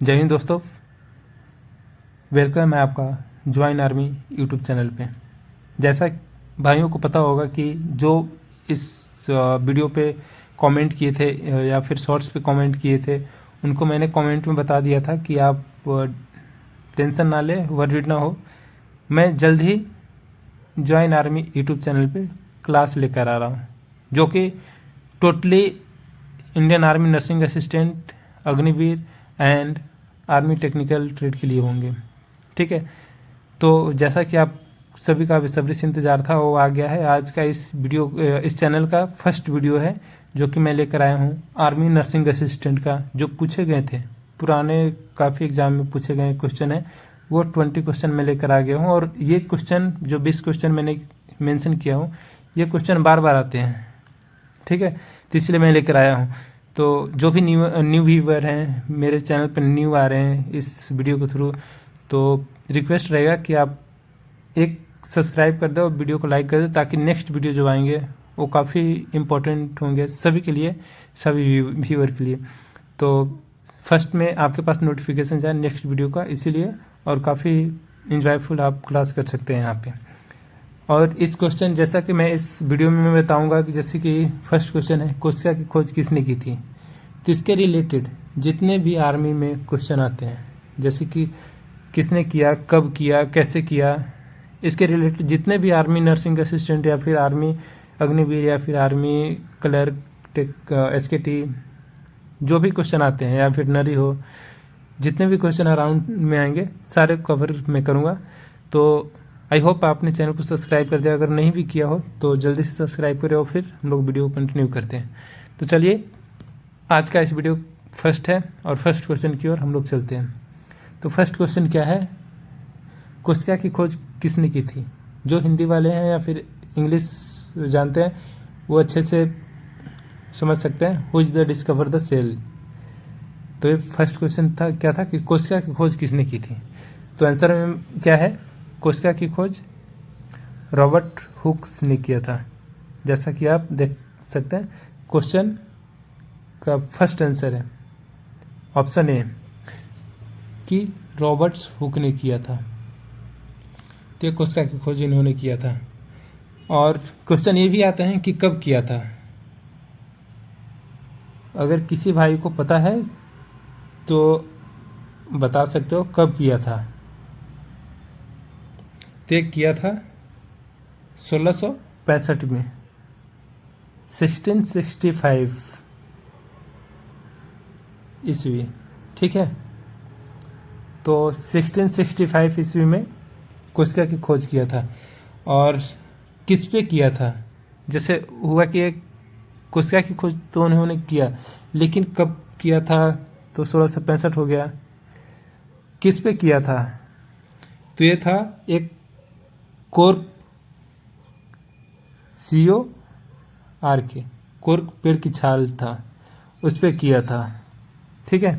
जय हिंद दोस्तों, वेलकम है आपका ज्वाइन आर्मी यूट्यूब चैनल पे। जैसा भाइयों को पता होगा कि जो इस वीडियो पे कमेंट किए थे या फिर शॉर्ट्स पे कमेंट किए थे, उनको मैंने कमेंट में बता दिया था कि आप टेंशन ना ले, वरीड ना हो। मैं जल्द ही ज्वाइन आर्मी यूट्यूब चैनल पे क्लास लेकर आ रहा हूँ, जो कि totally Indian army nursing assistant, Agniveer and army technical trade के लिए होंगे। ठीक है, तो जैसा कि आप सभी का बेसब्री से इंतज़ार था, वो आ गया है। आज का इस चैनल का फर्स्ट वीडियो है जो कि मैं लेकर आया हूँ आर्मी नर्सिंग असिस्टेंट का। जो पूछे गए थे पुराने काफ़ी एग्जाम में पूछे गए क्वेश्चन है, वो 20 क्वेश्चन मैं लेकर आ गया हूँ। और ये क्वेश्चन जो 20 क्वेश्चन मैंने मेंशन किया हूँ, ये क्वेश्चन बार बार आते हैं। ठीक है, तो इसलिए मैं लेकर आया हूँ। तो जो भी न्यू व्यूवर हैं, मेरे चैनल पर न्यू आ रहे हैं इस वीडियो के थ्रू, तो रिक्वेस्ट रहेगा कि आप एक सब्सक्राइब कर दो और वीडियो को लाइक कर दो, ताकि नेक्स्ट वीडियो जो आएंगे वो काफ़ी इम्पोर्टेंट होंगे सभी के लिए, सभी व्यूअर के लिए। तो फर्स्ट में आपके पास नोटिफिकेशन जाए नेक्स्ट वीडियो का, इसीलिए। और काफ़ी इंजॉयफुल आप क्लास कर सकते हैं यहाँ पे। और इस क्वेश्चन, जैसा कि मैं इस वीडियो में मैं बताऊंगा कि जैसे कि फर्स्ट क्वेश्चन है, कोशिका की खोज किसने की थी। तो इसके रिलेटेड जितने भी आर्मी में क्वेश्चन आते हैं, जैसे कि किसने किया, कब किया, कैसे किया, इसके रिलेटेड जितने भी आर्मी नर्सिंग असिस्टेंट या फिर आर्मी अग्निवीर या फिर आर्मी क्लर्क, SKT, जो भी क्वेश्चन आते हैं, या फिर नरी हो, जितने भी क्वेश्चन अराउंड में आएंगे सारे कवर मैं करूँगा। तो आई होप आपने चैनल को सब्सक्राइब कर दिया। अगर नहीं भी किया हो तो जल्दी से सब्सक्राइब करें, और फिर हम लोग वीडियो कंटिन्यू करते हैं। तो चलिए, आज का इस वीडियो फर्स्ट है और फर्स्ट क्वेश्चन की ओर हम लोग चलते हैं। तो फर्स्ट क्वेश्चन क्या है, कोशिका की खोज किसने की थी। जो हिंदी वाले हैं या फिर इंग्लिश जानते हैं, वो अच्छे से समझ सकते हैं। Who is the discover the cell. तो ये फर्स्ट क्वेश्चन था, क्या था कि कोशिका की खोज किसने की थी। तो आंसर में क्या है, कोशिका की खोज रॉबर्ट हुक्स ने किया था। जैसा कि आप देख सकते हैं, क्वेश्चन का फर्स्ट आंसर है ऑप्शन ए कि रॉबर्ट हुक ने किया था। तो ये कोशिका की खोज इन्होंने किया था। और क्वेश्चन ये भी आते हैं कि कब किया था। अगर किसी भाई को पता है तो बता सकते हो कब किया था। तो किया था 1665 में, 1665 ईस्वी। ठीक है, तो 1665 ईस्वी में कोशिका की खोज किया था। और किस पे किया था, जैसे हुआ कि कोशिका की खोज तो उन्होंने किया, लेकिन कब किया था, तो 1665 हो गया। किस पे किया था, तो ये था एक कोर्क, CORK, कोर्क पेड़ की छाल था, उस पे किया था। ठीक है,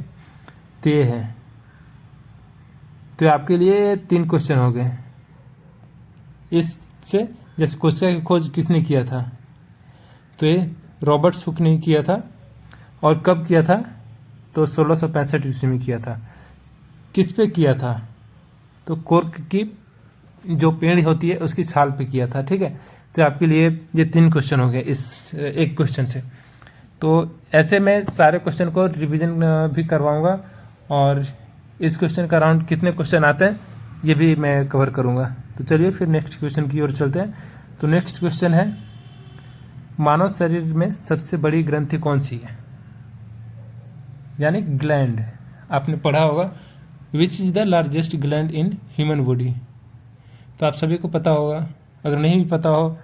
तो ये है। तो आपके लिए 3 क्वेश्चन हो गए इससे। जैसे कोशिका की खोज किसने किया था, तो ये रॉबर्ट हुक ने किया था। और कब किया था, तो 1665 ईस्वी में किया था। किस पे किया था, तो कोर्क की जो पेड़ होती है उसकी छाल पे किया था। ठीक है, तो आपके लिए ये 3 क्वेश्चन हो गए इस एक क्वेश्चन से। तो ऐसे मैं सारे क्वेश्चन को रिवीजन भी करवाऊंगा, और इस क्वेश्चन का राउंड कितने क्वेश्चन आते हैं ये भी मैं कवर करूंगा। तो चलिए फिर नेक्स्ट क्वेश्चन की ओर चलते हैं। तो नेक्स्ट क्वेश्चन है, मानव शरीर में सबसे बड़ी ग्रंथि कौन सी है, यानी ग्लैंड। आपने पढ़ा होगा which is the largest gland in human body. तो आप सभी को पता होगा, अगर नहीं भी पता हो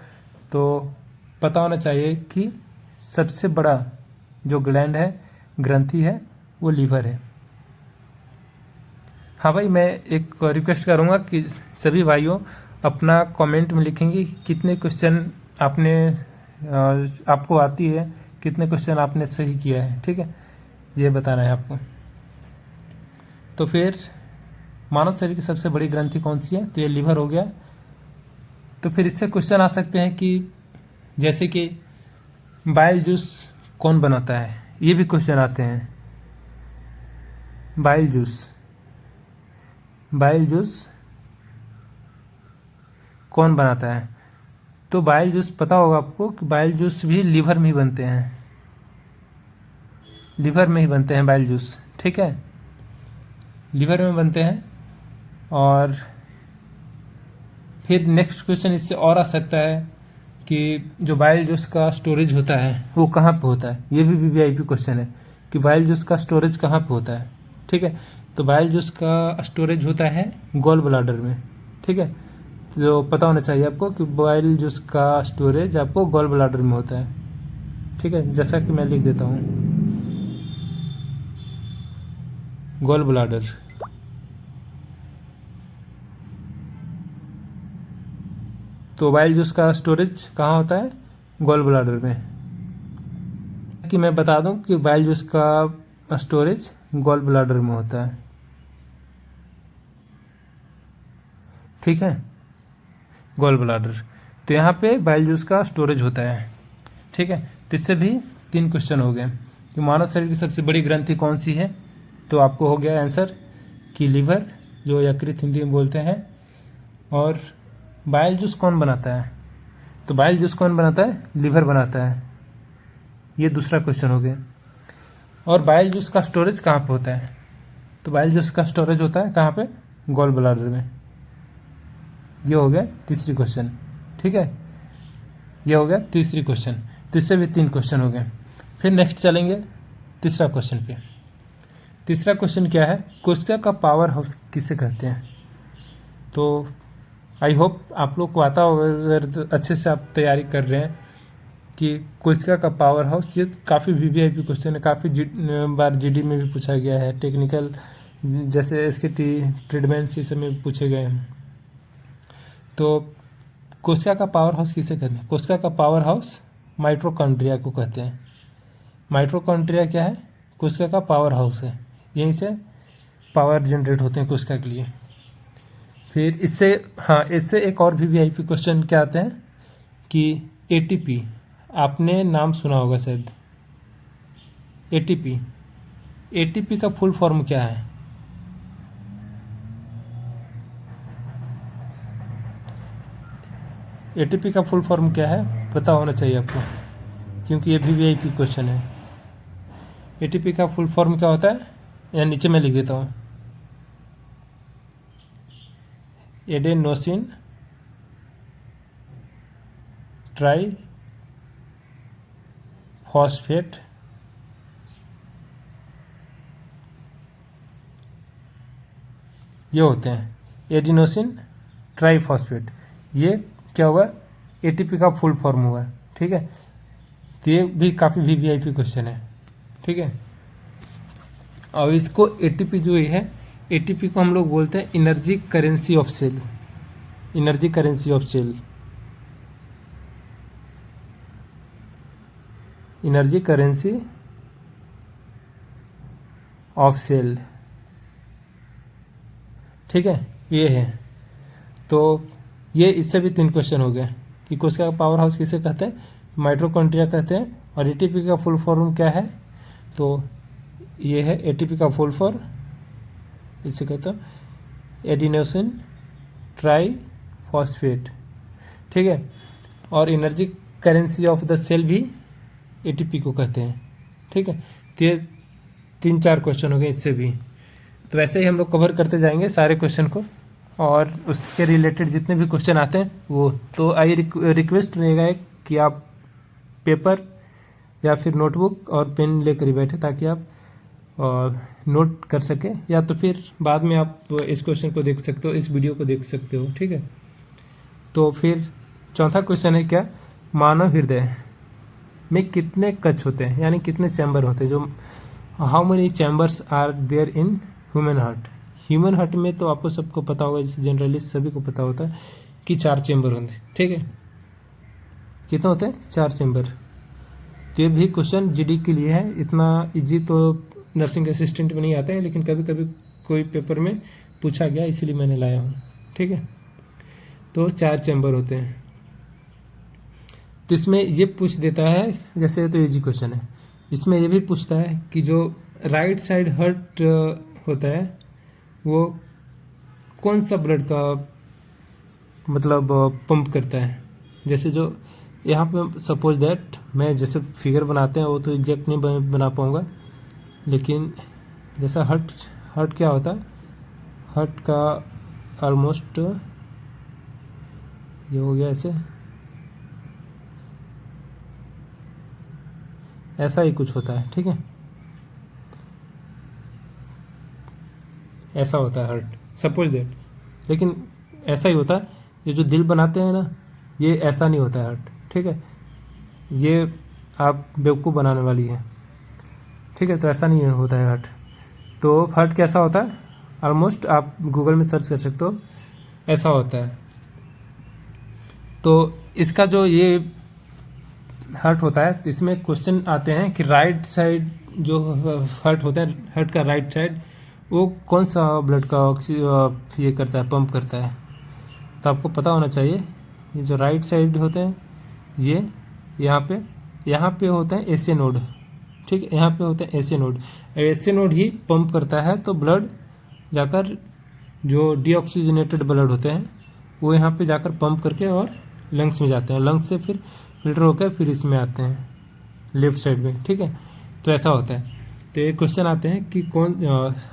तो पता होना चाहिए कि सबसे बड़ा जो ग्लैंड है, ग्रंथि है, वो लीवर है। हाँ भाई, मैं एक रिक्वेस्ट करूँगा कि सभी भाइयों अपना कमेंट में लिखेंगे कितने क्वेश्चन आपको आती है, कितने क्वेश्चन आपने सही किया है। ठीक है, ये बताना है आपको। तो फिर मानव शरीर की सबसे बड़ी ग्रंथि कौन सी है, तो ये लीवर हो गया। तो फिर इससे क्वेश्चन आ सकते हैं कि जैसे कि बाइल जूस कौन बनाता है, ये भी क्वेश्चन आते हैं। बाइल जूस, बाइल जूस कौन बनाता है? तो बाइल जूस पता होगा आपको कि बाइल जूस भी लीवर में ही बनते हैं, लीवर में ही बनते हैं बाइल जूस, ठीक है, लीवर में बनते हैं। और फिर नेक्स्ट क्वेश्चन इससे और आ सकता है कि जो बाइल जूस का स्टोरेज होता है वो कहाँ पे होता है? ये भी वीवीआईपी क्वेश्चन है कि बाइल जूस का स्टोरेज कहाँ पे होता है, ठीक है। तो बाइल जूस का स्टोरेज होता है गॉल ब्लाडर में, ठीक है। तो पता होना चाहिए आपको कि बाइल जूस का स्टोरेज आपको गॉल ब्लाडर में होता है, ठीक है। जैसा कि मैं लिख देता हूँ, गॉल ब्लाडर, तो बाइल जूस का स्टोरेज कहाँ होता है? गॉल ब्लाडर में। कि मैं बता दूं कि बाइल जूस का स्टोरेज गॉल ब्लाडर में होता है, ठीक है, गॉल ब्लाडर। तो यहाँ पे बाइल जूस का स्टोरेज होता है, ठीक है। तो इससे भी 3 क्वेश्चन हो गए कि मानव शरीर की सबसे बड़ी ग्रंथि कौन सी है? तो आपको हो गया आंसर कि लीवर, जो यकृत हिंदी में बोलते हैं। और बाइल जूस कौन बनाता है? तो बाइल जूस कौन बनाता है? लीवर बनाता है। ये दूसरा क्वेश्चन हो गया। और बाइल जूस का स्टोरेज कहाँ पे होता है? तो बाइल जूस का स्टोरेज होता है कहाँ पे? गॉल ब्लाडर में। ये हो गया तीसरी क्वेश्चन, ठीक है, ये हो गया तीसरी क्वेश्चन। तो इससे भी 3 क्वेश्चन हो गए। फिर नेक्स्ट चलेंगे तीसरा क्वेश्चन पे। तीसरा क्वेश्चन क्या है? कोशिका का पावर हाउस किसे कहते हैं? तो आई होप आप लोग को आता होगा, अगर अच्छे से आप तैयारी कर रहे हैं कि कोशिका का पावर हाउस। ये काफ़ी वीवीआईपी क्वेश्चन है, काफ़ी बार जीडी में भी पूछा गया है, टेक्निकल जैसे इसके ट्रीटमेंट्स ये सब में पूछे गए हैं। तो कोशिका का पावर हाउस किसे कहते हैं? कोशिका का पावर हाउस माइटोकॉन्ड्रिया को कहते हैं। माइटोकॉन्ड्रिया क्या है? कोशिका का पावर हाउस है, यहीं से पावर जनरेट होते हैं कोशिका के लिए। फिर इससे एक और भी वीआईपी क्वेश्चन क्या आते हैं कि एटीपी, आपने नाम सुना होगा शायद, एटीपी। एटीपी का फुल फॉर्म क्या है? एटीपी का फुल फॉर्म क्या है पता होना चाहिए आपको, क्योंकि ये भी वीआईपी क्वेश्चन है। एटीपी का फुल फॉर्म क्या होता है? या नीचे मैं लिख देता हूँ, एडेनोसिन ट्राई फॉस्फेट ये होते हैं, एडिनोसिन ट्राईफॉस्फेट। ये क्या हुआ? एटीपी का फुल फॉर्म हुआ, ठीक है। तो ये भी काफ़ी वीवीआईपी क्वेश्चन है, ठीक है। और इसको एटीपी जो ये है, एटीपी को हम लोग बोलते हैं energy currency of cell, energy currency of cell, energy currency of cell, ठीक है, ये है। तो ये इससे भी 3 क्वेश्चन हो गए कि कोशिका का पावर हाउस किसे कहते हैं? माइटोकॉन्ड्रिया कहते हैं। और एटीपी का फुल फॉर्म क्या है? तो ये है एटीपी का फुल फॉर्म, इसे कहते हैं एडिनोसिन ट्राईफॉस्फेट, ठीक है। और energy currency of the cell भी एटीपी को कहते हैं, ठीक है। तो ये 3-4 क्वेश्चन हो गए इससे भी। तो वैसे ही हम लोग कवर करते जाएंगे सारे क्वेश्चन को, और उसके रिलेटेड जितने भी क्वेश्चन आते हैं वो। तो आई रिक्वेस्ट रहेगा कि आप पेपर या फिर नोटबुक और पेन लेकर ही बैठे, ताकि आप नोट कर सकें, या तो फिर बाद में आप इस क्वेश्चन को देख सकते हो, इस वीडियो को देख सकते हो, ठीक है। तो फिर चौथा क्वेश्चन है क्या? मानव हृदय में कितने कक्ष होते हैं, यानी कितने चैम्बर होते हैं? जो how many chambers are there in human heart? Human heart में तो आपको सबको पता होगा, जैसे जनरली सभी को पता होता है कि 4 चैम्बर होते हैं, ठीक है। कितने होते हैं? 4 चैम्बर। तो ये भी क्वेश्चन जीडी के लिए है, इतना इजी तो नर्सिंग असिस्टेंट में नहीं आते हैं, लेकिन कभी कभी कोई पेपर में पूछा गया, इसीलिए मैंने लाया हूँ, ठीक है। तो 4 चैम्बर होते हैं। तो इसमें ये पूछ देता है, जैसे तो इजी क्वेश्चन है, इसमें ये भी पूछता है कि जो राइट साइड हार्ट होता है वो कौन सा ब्लड का मतलब पंप करता है। जैसे जो यहाँ पे सपोज दैट मैं जैसे फिगर बनाते हैं वो तो एग्जैक्ट नहीं बना पाऊँगा, लेकिन जैसा हर्ट क्या होता है, हर्ट का ऑलमोस्ट ये हो गया, ऐसा ही कुछ होता है, ठीक है, ऐसा होता है हर्ट सपोज दैट, लेकिन ऐसा ही होता है। ये जो दिल बनाते हैं ना, ये ऐसा नहीं होता है हर्ट, ठीक है, ये आप बेवकूफ़ बनाने वाली है, ठीक है, तो ऐसा नहीं होता है हर्ट। तो हर्ट कैसा होता है, ऑलमोस्ट आप गूगल में सर्च कर सकते हो, ऐसा होता है। तो इसका जो ये हर्ट होता है, तो इसमें क्वेश्चन आते हैं कि राइट साइड जो हर्ट होता है, हर्ट का राइट साइड वो कौन सा ब्लड का ये करता है, पंप करता है। तो आपको पता होना चाहिए, ये जो राइट साइड होते हैं ये यहाँ पे होता है एसी नोड, ठीक है, यहाँ पे होता है एसी नोड, एसी नोड ही पंप करता है। तो ब्लड जाकर जो डीऑक्सीजनेटेड ब्लड होते हैं वो यहाँ पे जाकर पंप करके और लंग्स में जाते हैं, लंग्स से फिर फिल्टर होकर फिर इसमें आते हैं लेफ्ट साइड में, ठीक है, तो ऐसा होता है। तो ये क्वेश्चन आते हैं कि कौन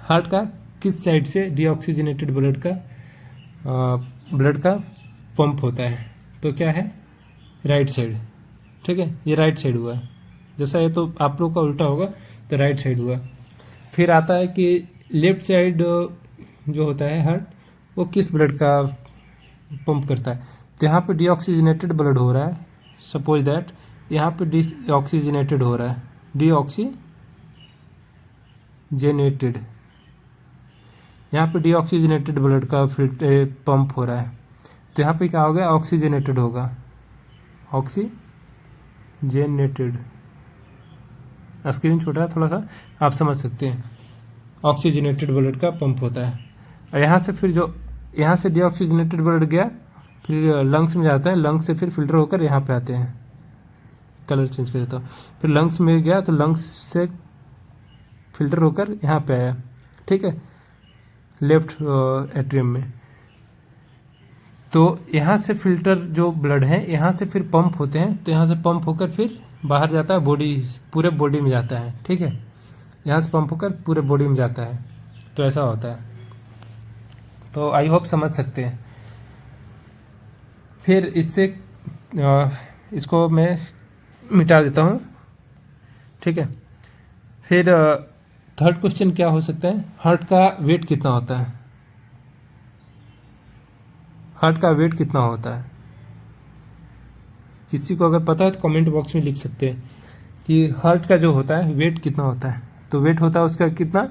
हार्ट का किस साइड से डीऑक्सीजनेटेड ब्लड का पंप होता है, तो क्या है, राइट साइड, ठीक है, ये राइट साइड हुआ। जैसा ये तो आप लोग का उल्टा होगा, तो राइट साइड हुआ। फिर आता है कि लेफ्ट साइड जो होता है हार्ट, वो किस ब्लड का पंप करता है। तो यहाँ पे डीऑक्सीजनेटेड ब्लड हो रहा है, सपोज दैट यहाँ पे डीऑक्सीजनेटेड हो रहा है, डीऑक्सीजनेटेड, यहाँ पे डीऑक्सीजनेटेड ब्लड का फिल्टर पंप हो रहा है। तो यहाँ पे क्या हो गया, ऑक्सीजनेटेड होगा, ऑक्सीजनेटेड, स्क्रीन छोटा है थोड़ा सा, आप समझ सकते हैं, ऑक्सीजनेटेड ब्लड का पंप होता है। और यहाँ से फिर जो यहाँ से डीऑक्सीजनेटेड ब्लड गया फिर लंग्स में जाता है, लंग्स से फिर फिल्टर होकर यहाँ पे आते हैं, कलर चेंज कर देता हूँ, फिर लंग्स में गया तो लंग्स से फिल्टर होकर यहाँ पे आया, ठीक है, लेफ्ट एट्रियम में। तो यहाँ से फिल्टर जो ब्लड है यहाँ से फिर पंप होते हैं, तो यहाँ से पंप होकर फिर बाहर जाता है, बॉडी पूरे बॉडी में जाता है, ठीक है, यहाँ से पंप होकर पूरे बॉडी में जाता है, तो ऐसा होता है। तो आई होप समझ सकते हैं। फिर इससे इसको मैं मिटा देता हूँ, ठीक है। फिर थर्ड क्वेश्चन क्या हो सकता है, हार्ट का वेट कितना होता है, हार्ट का वेट कितना होता है। किसी को अगर पता है तो कमेंट बॉक्स में लिख सकते हैं कि हार्ट का जो होता है वेट कितना होता है। तो वेट होता है उसका कितना,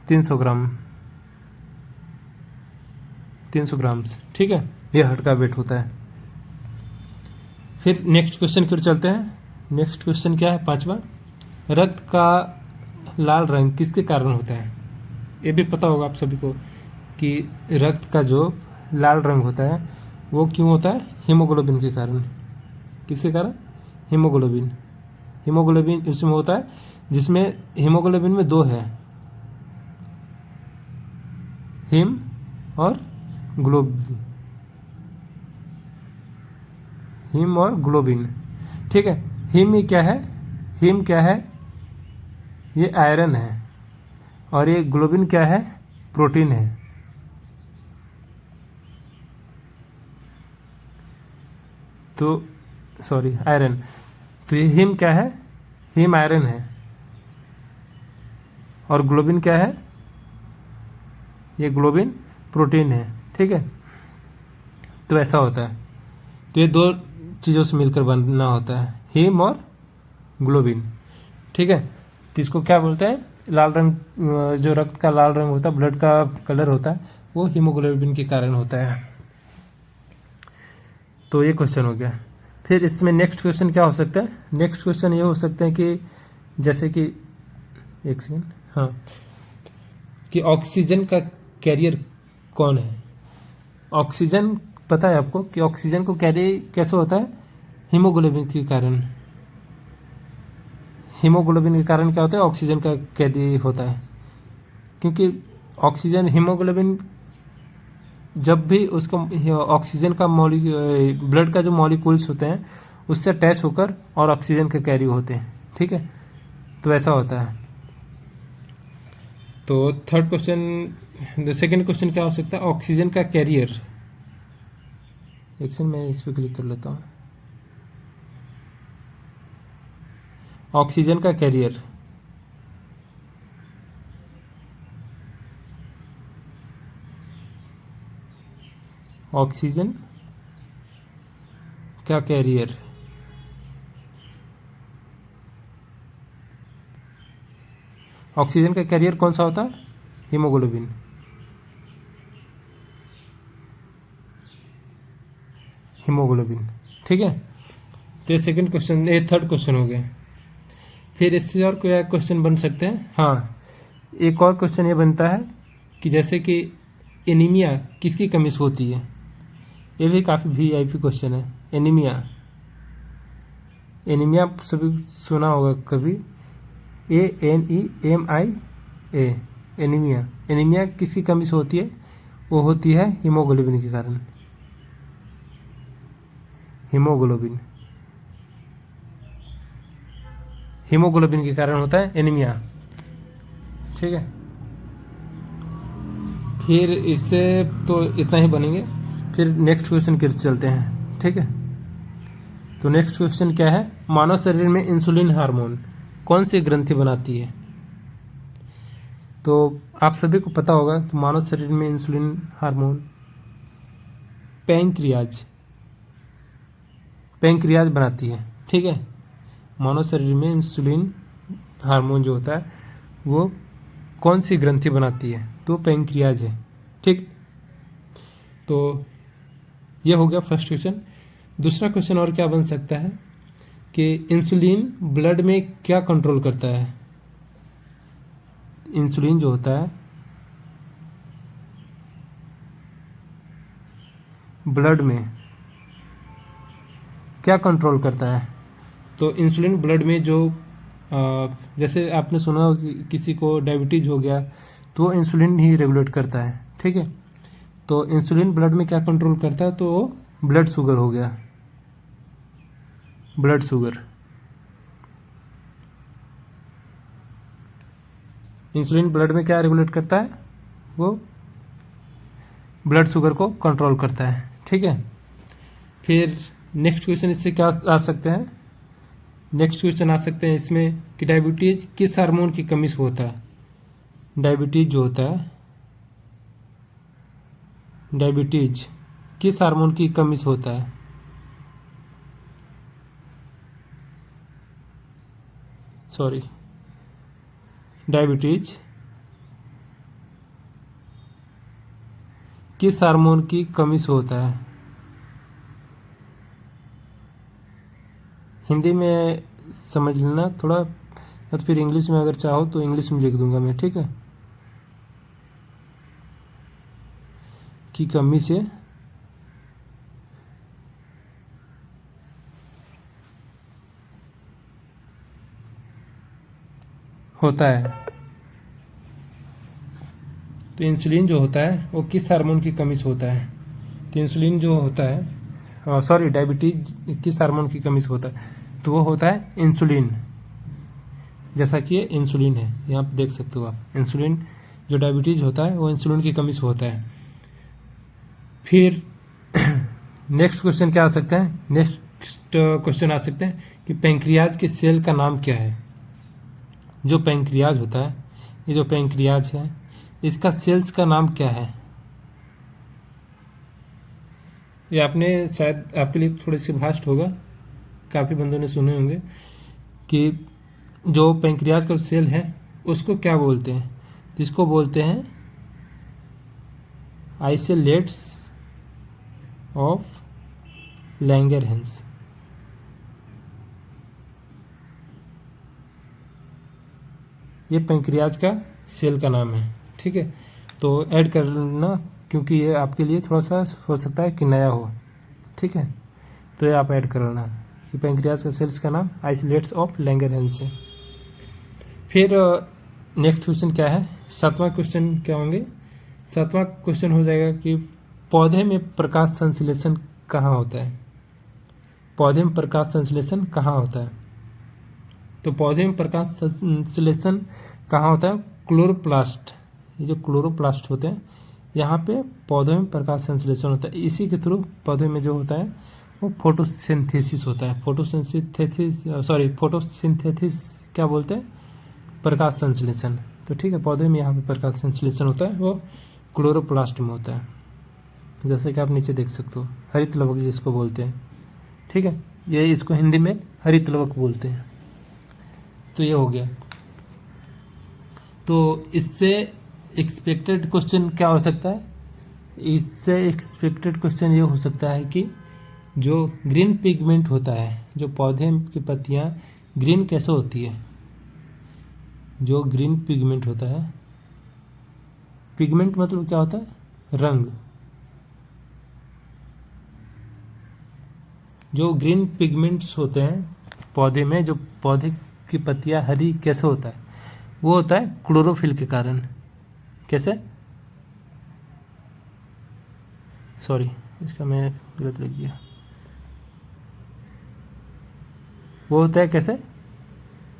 300 ग्राम, 300 ग्राम्स, ठीक है, ये हार्ट का वेट होता है। फिर नेक्स्ट क्वेश्चन की ओर चलते हैं। नेक्स्ट क्वेश्चन क्या है, पांचवा, रक्त का लाल रंग किसके कारण होता है। ये भी पता होगा आप सभी को कि रक्त का जो लाल रंग होता है वो क्यों होता है, हीमोग्लोबिन के कारण। किसके कारण, हीमोग्लोबिन, हीमोग्लोबिन इसमें होता है, जिसमें हीमोग्लोबिन में दो है, हीम और ग्लोबिन, हीम और ग्लोबिन, ठीक है। हीम में क्या है, हीम क्या है, ये आयरन है, और ये ग्लोबिन क्या है, प्रोटीन है। तो सॉरी आयरन, तो ये हीम क्या है, हीम आयरन है, और ग्लोबिन क्या है, ये ग्लोबिन प्रोटीन है, ठीक है। तो ऐसा होता है। तो ये दो चीज़ों से मिलकर बनना होता है, हीम और ग्लोबिन, ठीक है। तो इसको क्या बोलते हैं, लाल रंग, जो रक्त का लाल रंग होता है, ब्लड का कलर होता है, वो हीमोग्लोबिन के कारण होता है। तो ये क्वेश्चन हो गया। फिर इसमें नेक्स्ट क्वेश्चन क्या हो सकता है, नेक्स्ट क्वेश्चन ये हो सकते हैं कि जैसे कि एक सेकेंड, हाँ, कि ऑक्सीजन का कैरियर कौन है। ऑक्सीजन पता है आपको कि ऑक्सीजन को कैरी कैसे होता है, हीमोग्लोबिन के कारण। हीमोग्लोबिन के कारण क्या होता है, ऑक्सीजन का कैरी होता है। क्योंकि ऑक्सीजन हीमोग्लोबिन जब भी उसका ऑक्सीजन का ब्लड का जो मॉलिक्यूल्स होते हैं उससे अटैच होकर और ऑक्सीजन के कैरी होते हैं, ठीक है, तो ऐसा होता है। तो थर्ड क्वेश्चन, सेकंड क्वेश्चन क्या हो सकता है, ऑक्सीजन का कैरियर। एक्शन मैं इस पर क्लिक कर लेता हूँ। ऑक्सीजन का कैरियर, ऑक्सीजन का कैरियर, ऑक्सीजन का कैरियर कौन सा होता है, हीमोग्लोबिन। हीमोग्लोबिन, ठीक है। तो ये सेकंड क्वेश्चन, ये थर्ड क्वेश्चन हो गया। फिर इससे और कोई क्वेश्चन बन सकते हैं। हाँ, एक और क्वेश्चन ये बनता है कि जैसे कि एनीमिया किसकी कमी से होती है। ये भी काफ़ी वीआईपी क्वेश्चन है। एनीमिया, एनीमिया सभी सुना होगा कभी, ANEMIA, एनीमिया। एनीमिया किसकी कमी से होती है, वो होती है हीमोग्लोबिन के कारण। हीमोग्लोबिन, हीमोग्लोबिन के कारण होता है एनीमिया, ठीक है। फिर इससे तो इतना ही बनेंगे। फिर नेक्स्ट क्वेश्चन की तरफ चलते हैं, ठीक है। तो नेक्स्ट क्वेश्चन क्या है, मानव शरीर में इंसुलिन हार्मोन कौन सी ग्रंथि बनाती है। तो आप सभी को पता होगा कि मानव शरीर में इंसुलिन हार्मोन पैंक्रियाज बनाती है, ठीक है। मानव शरीर में इंसुलिन हार्मोन जो होता है वो कौन सी ग्रंथि बनाती है, तो पैंक्रियाज है, ठीक। तो ये हो गया फर्स्ट क्वेश्चन। दूसरा क्वेश्चन और क्या बन सकता है कि इंसुलिन ब्लड में क्या कंट्रोल करता है। इंसुलिन जो होता है ब्लड में क्या कंट्रोल करता है। तो इंसुलिन ब्लड में जो जैसे आपने सुना हो कि किसी को डायबिटीज हो गया तो वो इंसुलिन ही रेगुलेट करता है, ठीक है। तो इंसुलिन ब्लड में क्या कंट्रोल करता है, तो वो ब्लड शुगर हो गया, ब्लड शुगर। इंसुलिन ब्लड में क्या रेगुलेट करता है, वो ब्लड शुगर को कंट्रोल करता है, ठीक है। फिर नेक्स्ट क्वेश्चन इससे क्या आ सकते हैं, नेक्स्ट क्वेश्चन आ सकते हैं इसमें कि डायबिटीज किस हार्मोन की कमी से होता है। डायबिटीज जो होता है, डायबिटीज किस हार्मोन की कमी से होता है। सॉरी, डायबिटीज किस हार्मोन की कमी से होता है। हिंदी में समझ लेना थोड़ा, तो फिर इंग्लिश में अगर चाहो तो इंग्लिश में लिख दूंगा मैं, ठीक है। की कमी से होता है। तो इंसुलिन जो होता है वो किस हार्मोन की कमी से होता है। तो इंसुलिन जो होता है, सॉरी, डायबिटीज किस हार्मोन की कमी से होता है, तो वो होता है इंसुलिन। जैसा कि ये इंसुलिन है, यहाँ पे देख सकते हो आप, इंसुलिन जो डायबिटीज होता है वो इंसुलिन की कमी से होता है। फिर नेक्स्ट क्वेश्चन क्या आ सकते हैं, नेक्स्ट क्वेश्चन आ सकते हैं कि पैंक्रियाज के सेल का नाम क्या है। जो पैंक्रियाज होता है, ये जो पैंक्रियाज है इसका सेल्स का नाम क्या है। ये आपने शायद, आपके लिए थोड़ी सी भास्ट होगा, काफ़ी बंदों ने सुने होंगे कि जो पैंक्रियाज का सेल है उसको क्या बोलते हैं, जिसको बोलते हैं आइसोलेट्स ऑफ लैंगरहैंस। ये पैंक्रियाज का सेल का नाम है, ठीक है। तो ऐड कर लेना क्योंकि ये आपके लिए थोड़ा सा हो सकता है कि नया हो, ठीक है। तो ये आप ऐड कर लेना कि पैंक्रियाज का सेल्स का नाम आइसोलेट्स ऑफ लैंगरहैंस है। फिर नेक्स्ट क्वेश्चन क्या है सातवां क्वेश्चन क्या होंगे? सातवां क्वेश्चन हो जाएगा कि पौधे में प्रकाश संश्लेषण कहाँ होता है? पौधे में प्रकाश संश्लेषण कहाँ होता है? तो पौधे में प्रकाश संश्लेषण कहाँ होता है? क्लोरोप्लास्ट, ये जो क्लोरोप्लास्ट होते हैं यहाँ पे पौधे में प्रकाश संश्लेषण होता है। इसी के थ्रू पौधे में जो होता है वो फोटोसिंथेसिस होता है। फोटोसिंथेसिस क्या बोलते हैं? प्रकाश संश्लेषण। तो ठीक है, पौधे में यहाँ पे प्रकाश संश्लेषण होता है वो क्लोरोप्लास्ट में होता है, जैसे कि आप नीचे देख सकते हो, हरित लवक जिसको बोलते हैं। ठीक है, ये इसको हिंदी में हरित लवक बोलते हैं। तो ये हो गया। तो इससे एक्सपेक्टेड क्वेश्चन क्या हो सकता है? इससे एक्सपेक्टेड क्वेश्चन ये हो सकता है कि जो ग्रीन पिगमेंट होता है, जो पौधे की पत्तियां ग्रीन कैसे होती है? जो ग्रीन पिगमेंट होता है, पिगमेंट मतलब क्या होता है? रंग। जो ग्रीन पिगमेंट्स होते हैं पौधे में, जो पौधे की पत्तियां हरी कैसे होता है? वो होता है क्लोरोफिल के कारण। कैसे? सॉरी, इसका मैं गलत लिख दिया। वो होता है कैसे?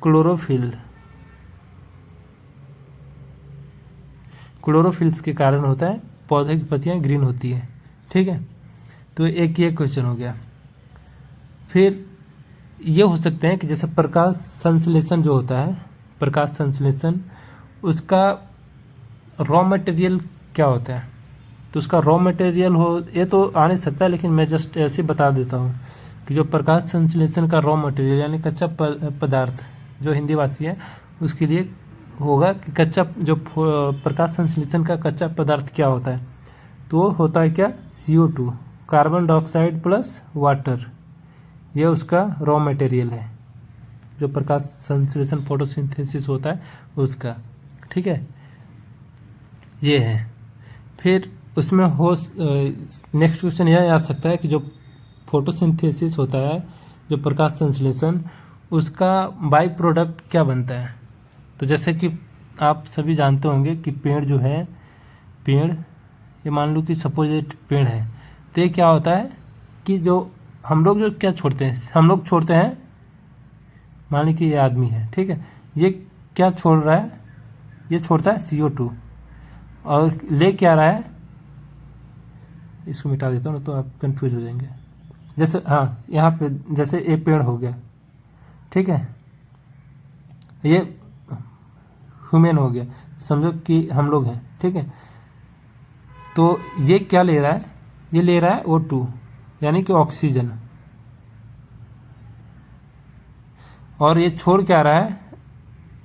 क्लोरोफिल। क्लोरोफिल्स के कारण होता है पौधे की पत्तियां ग्रीन होती है। ठीक है, तो एक ये क्वेश्चन हो गया। फिर ये हो सकते हैं कि जैसे प्रकाश संश्लेषण जो होता है, प्रकाश संश्लेषण, उसका रॉ मटेरियल क्या होता है? तो उसका रॉ मटेरियल ये तो आ नहीं सकता, लेकिन मैं जस्ट ऐसे बता देता हूँ कि जो प्रकाश संश्लेषण का रॉ मटेरियल यानी कच्चा पदार्थ, जो हिंदी भाषी है उसके लिए होगा कि कच्चा जो प्रकाश संश्लेषण का कच्चा पदार्थ क्या होता है? तो वो होता है क्या? CO2, carbon dioxide plus water. ये उसका रॉ मटेरियल है, जो प्रकाश संश्लेषण फोटोसिंथेसिस होता है उसका। ठीक है, ये है। फिर उसमें नेक्स्ट क्वेश्चन यह आ सकता है कि जो फोटोसिंथेसिस होता है, जो प्रकाश संश्लेषण, उसका बाई प्रोडक्ट क्या बनता है? तो जैसे कि आप सभी जानते होंगे कि पेड़ जो है, पेड़, ये मान लो कि सपोज एक पेड़ है, तो ये क्या होता है कि जो हम लोग जो क्या छोड़ते हैं, हम लोग छोड़ते हैं, मान ली कि ये आदमी है, ठीक है, ये क्या छोड़ रहा है? ये छोड़ता है CO2 और ले क्या रहा है? इसको मिटा देता हूँ ना तो आप कंफ्यूज हो जाएंगे। जैसे हाँ, यहाँ पे जैसे ये पेड़ हो गया, ठीक है, ये ह्यूमन हो गया, समझो कि हम लोग हैं, ठीक है। तो ये क्या ले रहा है? ये ले रहा है O2 यानी कि ऑक्सीजन, और ये छोड़ क्या रहा है?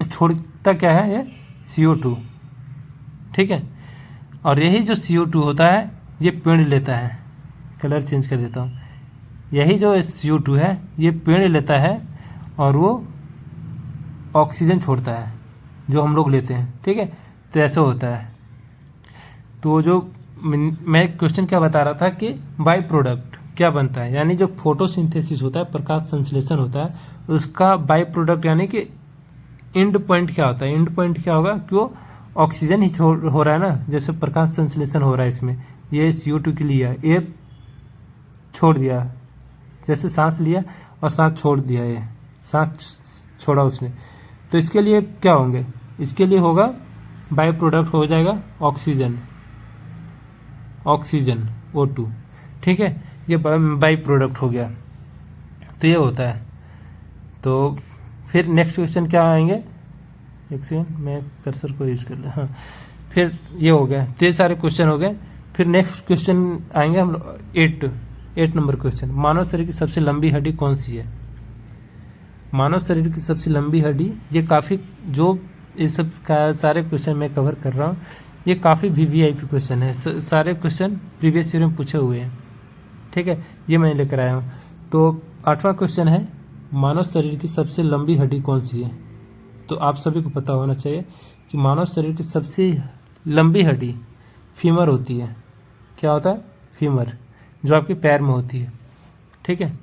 छोड़ता क्या है? ये CO2, ठीक है। और यही जो CO2 होता है ये पेड़ लेता है। कलर चेंज कर देता हूँ। यही जो CO2 है ये पेड़ लेता है और वो ऑक्सीजन छोड़ता है जो हम लोग लेते हैं, ठीक है। तो ऐसे होता है। तो जो मैं क्वेश्चन क्या बता रहा था कि बाई प्रोडक्ट क्या बनता है, यानी जो फोटोसिंथेसिस होता है, प्रकाश संश्लेषण होता है, उसका बाई प्रोडक्ट यानी कि एंड पॉइंट क्या होता है? एंड पॉइंट क्या होगा कि वो ऑक्सीजन ही छोड़ हो रहा है ना, जैसे प्रकाश संश्लेषण हो रहा है इसमें, ये CO2 के लिए ये छोड़ दिया, जैसे सांस लिया और सांस छोड़ दिया, ये सांस छोड़ा उसने, तो इसके लिए क्या होंगे? इसके लिए होगा बाई प्रोडक्ट हो जाएगा ऑक्सीजन, ऑक्सीजन O2, ठीक है। ये बाई प्रोडक्ट हो गया। तो ये होता है। तो फिर नेक्स्ट क्वेश्चन क्या आएंगे? एक सेकंड, मैं कर्सर को यूज कर ले। हाँ, फिर ये हो गया। तो ये सारे क्वेश्चन हो गए। फिर नेक्स्ट क्वेश्चन आएंगे हम 8 नंबर क्वेश्चन। मानव शरीर की सबसे लंबी हड्डी कौन सी है? मानव शरीर की सबसे लंबी हड्डी, ये काफ़ी, जो इस सब का सारे क्वेश्चन मैं कवर कर रहा हूँ, ये काफ़ी VVIP क्वेश्चन है। सारे क्वेश्चन प्रीवियस ईयर में पूछे हुए हैं, ठीक है, ये मैं लेकर आया हूँ। तो 8वां क्वेश्चन है, मानव शरीर की सबसे लंबी हड्डी कौन सी है? तो आप सभी को पता होना चाहिए कि मानव शरीर की सबसे लंबी हड्डी फीमर होती है। क्या होता है? फीमर, जो आपके पैर में होती है, ठीक है।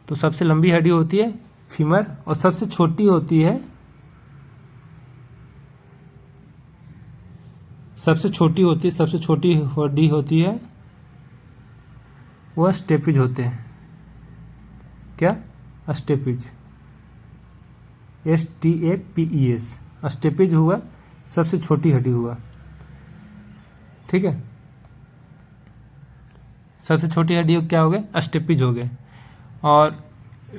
तो सबसे लंबी हड्डी होती है फीमर, और सबसे छोटी होती है सबसे छोटी हड्डी होती है वह स्टेपिज होते हैं। क्या? स्टेपिज, STAPES, स्टेपिज हुआ सबसे छोटी हड्डी हुआ। ठीक है, सबसे छोटी हड्डी क्या हो गए? स्टेपिज हो गए। और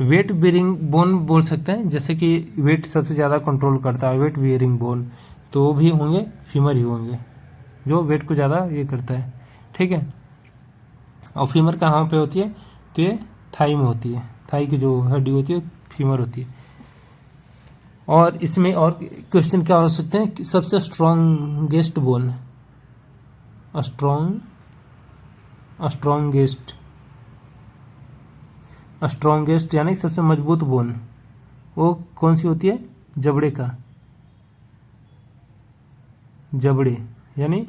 वेट बियरिंग बोन बोल सकते हैं, जैसे कि वेट सबसे ज़्यादा कंट्रोल करता है वेट बियरिंग बोन, तो वो भी होंगे फीमर ही होंगे, जो वेट को ज़्यादा ये करता है। ठीक है, और फीमर कहाँ पे होती है? तो ये थाई में होती है, थाई की जो हड्डी होती है फीमर होती है। और इसमें और क्वेश्चन क्या हो सकते हैं कि सबसे स्ट्रॉन्गेस्ट बोन, स्ट्रॉन्गेस्ट यानी सबसे मजबूत बोन वो कौन सी होती है? जबड़े का, जबड़े यानी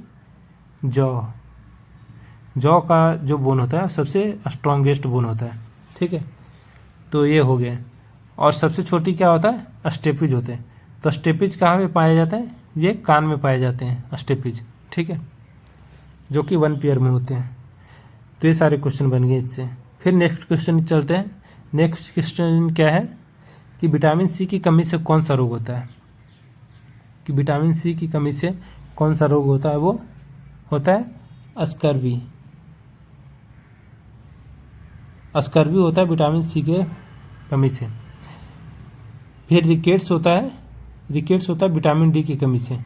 जॉ का जो बोन होता है सबसे स्ट्रॉन्गेस्ट बोन होता है। ठीक है, तो ये हो गया। और सबसे छोटी क्या होता है? स्टेपिज होते हैं। तो स्टेपिज कहाँ पे पाए जाते हैं? ये कान में पाए जाते हैं स्टेपिज। ठीक है, जो कि 1 पेयर में होते हैं। तो ये सारे क्वेश्चन बन गए इससे। फिर नेक्स्ट क्वेश्चन चलते हैं। नेक्स्ट क्वेश्चन क्या है कि विटामिन सी की कमी से कौन सा रोग होता है? कि विटामिन सी की कमी से कौन सा रोग होता है? वो होता है स्कर्वी। स्कर्वी होता है विटामिन सी के कमी से। फिर रिकेट्स होता है विटामिन डी की कमी से।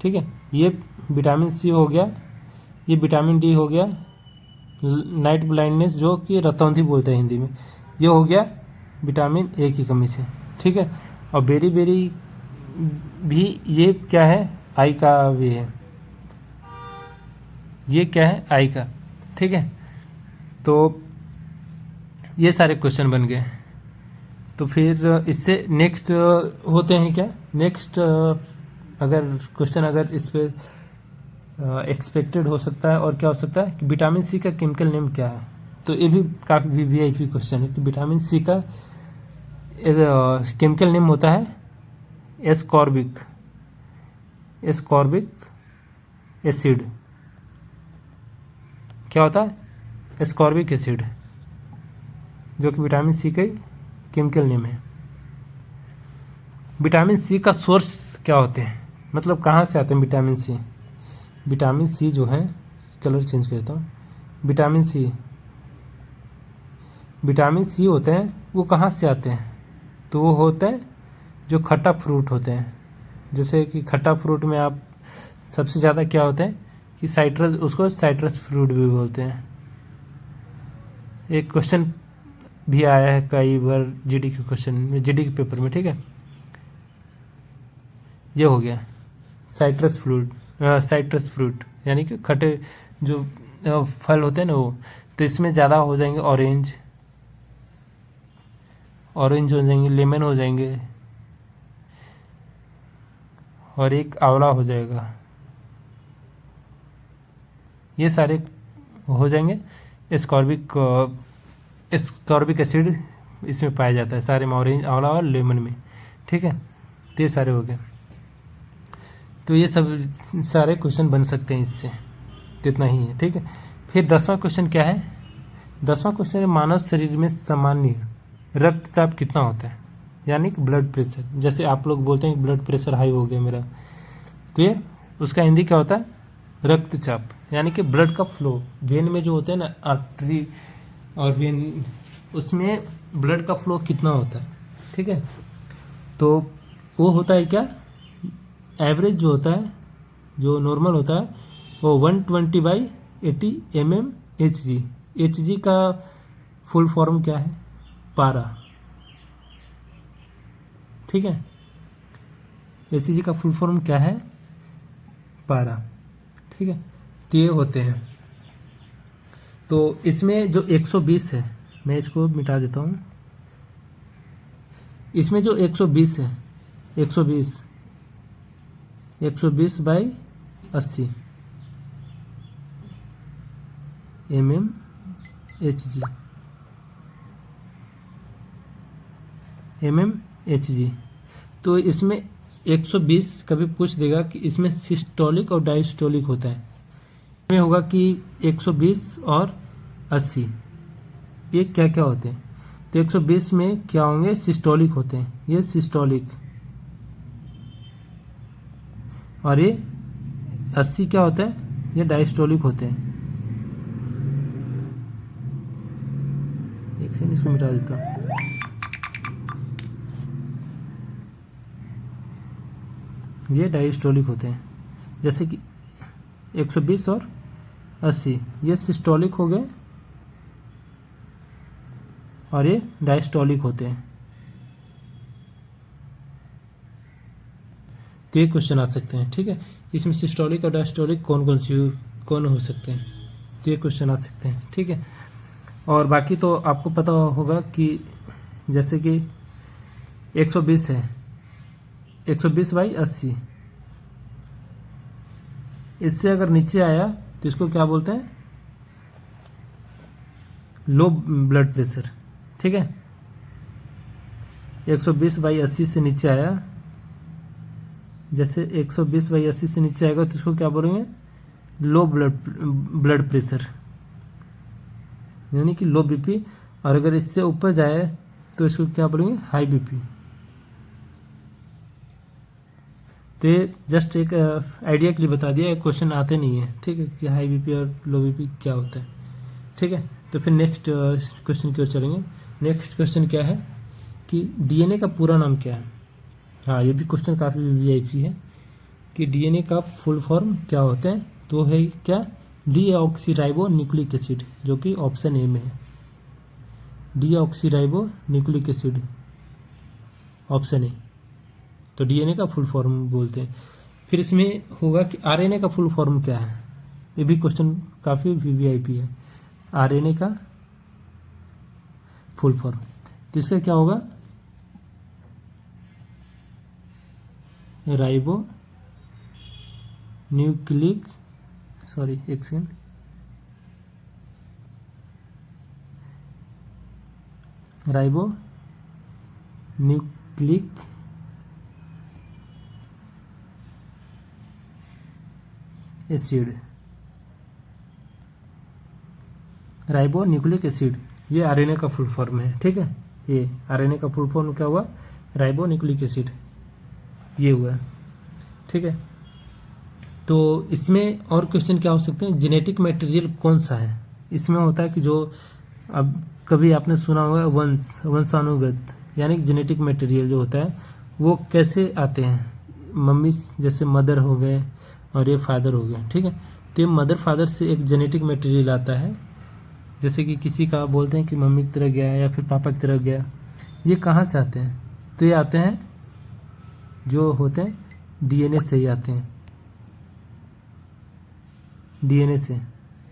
ठीक है, ये विटामिन सी हो गया, ये विटामिन डी हो गया, नाइट ब्लाइंडनेस जो कि रतौंधी बोलते हैं हिंदी में, ये हो गया विटामिन ए की कमी से। ठीक है, और बेरी बेरी भी ये क्या है? आई का भी है, ये क्या है? आई का। ठीक है, तो ये सारे क्वेश्चन बन गए। तो फिर इससे नेक्स्ट होते हैं क्या? नेक्स्ट अगर क्वेश्चन अगर इस पे एक्सपेक्टेड हो सकता है और क्या हो सकता है कि विटामिन सी का केमिकल नेम क्या है? तो ये भी काफ़ी वीआईपी क्वेश्चन है कि विटामिन सी का केमिकल नेम होता है एस्कॉर्बिक एसिड। क्या होता है? एस्कॉर्बिक एसिड, जो कि विटामिन सी का केमिकल नेम है। विटामिन सी का सोर्स क्या होते हैं? मतलब कहाँ से आते हैं विटामिन सी? विटामिन सी जो है, कलर चेंज करता हूँ, विटामिन सी होते हैं वो कहाँ से आते हैं? तो वो होते हैं जो खट्टा फ्रूट होते हैं। जैसे कि खट्टा फ्रूट में आप सबसे ज़्यादा क्या होते हैं कि साइट्रस, उसको साइट्रस फ्रूट भी बोलते हैं। एक क्वेश्चन भी आया है कई बार जीडी के क्वेश्चन में, जीडी के पेपर में। ठीक है, ये हो गया साइट्रस फ्रूट यानी कि खट्टे जो फल होते हैं ना वो। तो इसमें ज़्यादा हो जाएंगे ऑरेंज हो जाएंगे, लेमन हो जाएंगे, और एक आंवला हो जाएगा। ये सारे हो जाएंगे। एस्कॉर्बिक एसिड इसमें पाया जाता है सारे में, ऑरेंज, आंवला और लेमन में। ठीक है, तो ये सारे हो गए। तो ये सब सारे क्वेश्चन बन सकते हैं इससे, तो इतना ही है। ठीक है, फिर 10वां क्वेश्चन क्या है? 10वां क्वेश्चन है मानव शरीर में सामान्य रक्तचाप कितना होता है? यानी कि ब्लड प्रेशर। जैसे आप लोग बोलते हैं कि ब्लड प्रेशर हाई हो गया मेरा, तो ये उसका हिंदी क्या होता है? रक्तचाप, यानी कि ब्लड का फ्लो। वेन में जो होते हैं ना आर्टरी और वेन, उसमें ब्लड का फ्लो कितना होता है? ठीक है, तो वो होता है क्या? एवरेज जो होता है, जो नॉर्मल होता है, वो 120/80 mmHg। Hg का फुल फॉर्म क्या है? पारा। ठीक है, Hg का फुल फॉर्म क्या है? पारा। ठीक है, तो ये होते हैं। तो इसमें जो 120 है, मैं इसको मिटा देता हूँ। इसमें जो 120 है, 120/80 mmHg। तो इसमें 120 कभी पूछ देगा कि इसमें सिस्टोलिक और डायस्टोलिक होता है, इसमें होगा कि 120 और 80 ये क्या क्या होते हैं। तो 120 में क्या होंगे, सिस्टोलिक होते हैं, ये सिस्टोलिक। और ये 80 क्या होता है, ये डायस्टोलिक होते हैं। एक सेकंड इसको मिटा देता हूँ। ये डायस्टोलिक होते हैं, जैसे कि 120 और 80 ये सिस्टोलिक हो गए और ये डायस्टोलिक होते हैं। तो ये क्वेश्चन आ सकते हैं, ठीक है। इसमें सिस्टोलिक और डायस्टोलिक कौन हो सकते हैं, तो ये क्वेश्चन आ सकते हैं, ठीक है। और बाकी तो आपको पता होगा कि जैसे कि 120 है, 120/80, इससे अगर नीचे आया तो इसको क्या बोलते हैं, लो ब्लड प्रेशर, ठीक है। 120/80 से नीचे आया, जैसे 120/80 से नीचे आएगा तो इसको क्या बोलेंगे, लो ब्लड प्रेशर, यानी कि लो बीपी। और अगर इससे ऊपर जाए तो इसको क्या बोलेंगे, हाई बीपी। तो ये जस्ट एक आइडिया के लिए बता दिया, क्वेश्चन आते नहीं है, ठीक है, कि हाई बीपी और लो बीपी क्या होता है, ठीक है। तो फिर नेक्स्ट क्वेश्चन की ओर चलेंगे। नेक्स्ट क्वेश्चन क्या है कि डीएनए का पूरा नाम क्या है। हाँ, ये भी क्वेश्चन काफ़ी वीआईपी है कि डीएनए का फुल फॉर्म क्या होता है। तो है क्या, डीऑक्सीराइबो न्यूक्लिक एसिड, जो कि ऑप्शन ए में है, deoxyribo nucleic acid, option A. तो डीएनए का फुल फॉर्म बोलते हैं। फिर इसमें होगा कि आरएनए का फुल फॉर्म क्या है, ये भी क्वेश्चन काफ़ी वीवीआईपी है। आरएनए का फुल फॉर्म, तो इसका क्या होगा, राइबो न्यूक्लिक, सॉरी एक second, ribo nucleic acid, ribo nucleic acid, ये आरएनए का फुल फॉर्म है, ठीक है। ये आरएनए का फुल फॉर्म क्या हुआ, राइबो न्यूक्लिक एसिड, ये हुआ, ठीक है। तो इसमें और क्वेश्चन क्या हो सकते हैं, जेनेटिक मटेरियल कौन सा है। इसमें होता है कि जो अब कभी आपने सुना होगा वंशानुगत, यानी जेनेटिक मटेरियल जो होता है वो कैसे आते हैं, मम्मी जैसे मदर हो गए और ये फादर हो गए, ठीक है। तो ये मदर फादर से एक जेनेटिक मटेरियल आता है, जैसे कि किसी का बोलते हैं कि मम्मी की तरह गया या फिर पापा की तरह गया। ये कहाँ से आते हैं, तो ये आते हैं जो होते हैं डीएनए से ही आते हैं, डीएनए से,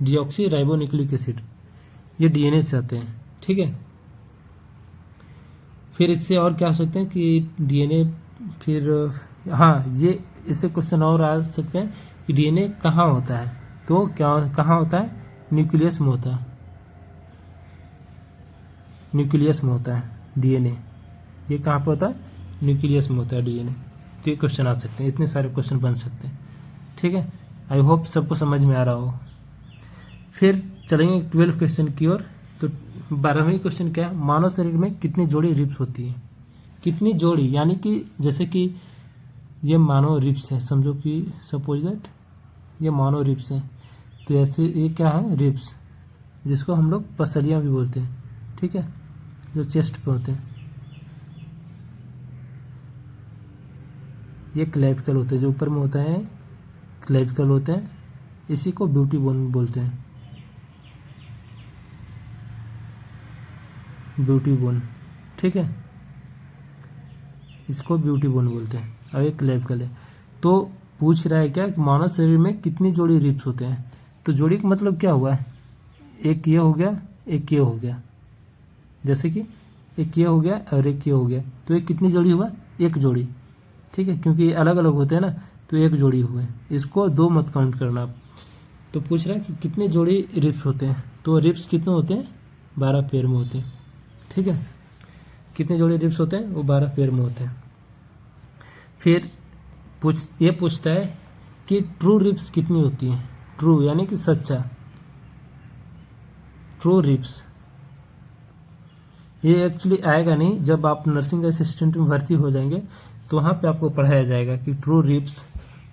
डीऑक्सी राइबो न्यूक्लिक एसिड, ये डीएनए से आते हैं, ठीक है। फिर इससे और क्या हो सकते हैं कि डीएनए, फिर हाँ, ये इससे क्वेश्चन और आ सकते हैं कि डीएनए कहाँ होता है, तो क्या कहाँ होता है, न्यूक्लियस में होता है, न्यूक्लियस में होता है डीएनए, ये कहाँ पर होता है, न्यूक्लियस में होता है डीएनए। तो ये क्वेश्चन आ सकते हैं, इतने सारे क्वेश्चन बन सकते हैं, ठीक है। आई होप सबको समझ में आ रहा हो। फिर चलेंगे 12 क्वेश्चन की ओर। तो 12वें क्वेश्चन क्या है, मानव शरीर में कितनी जोड़ी रिब्स होती है, कितनी जोड़ी, यानी कि जैसे कि ये मानव रिब्स है, समझो कि सपोज दैट ये मानव रिब्स है, तो ऐसे ये क्या है, रिब्स, जिसको हम लोग पसलियाँ भी बोलते हैं, ठीक है, जो चेस्ट पे होते हैं। ये क्लेविकल होते हैं, जो ऊपर में होता है क्लेविकल होते हैं, इसी को ब्यूटी बोन बोलते हैं, ब्यूटी बोन, ठीक है, इसको ब्यूटी बोन बोलते हैं। अब एक क्लेविकल है। तो पूछ रहा है क्या कि मानव शरीर में कितनी जोड़ी रिब्स होते हैं। तो जोड़ी का मतलब क्या हुआ है, एक ये हो गया, एक ये हो गया, जैसे कि एक ये हो गया और एक ये हो गया, तो ये कितनी जोड़ी हुआ, एक जोड़ी, ठीक है, क्योंकि ये अलग अलग होते हैं ना, तो एक जोड़ी हुए, इसको दो मत काउंट करना आप। तो पूछ रहा है कि कितने जोड़ी रिब्स होते हैं, तो रिब्स कितने होते हैं, 12 पेयर में होते हैं, ठीक है, कितने जोड़ी रिब्स होते हैं, वो 12 पेयर में होते हैं। फिर ये पूछता है कि ट्रू रिब्स कितनी होती हैं। ट्रू यानी कि सच्चा, ट्रू रिब्स। ये एक्चुअली आएगा नहीं, जब आप नर्सिंग असिस्टेंट में भर्ती हो जाएंगे तो वहाँ पे आपको पढ़ाया जाएगा कि true ribs,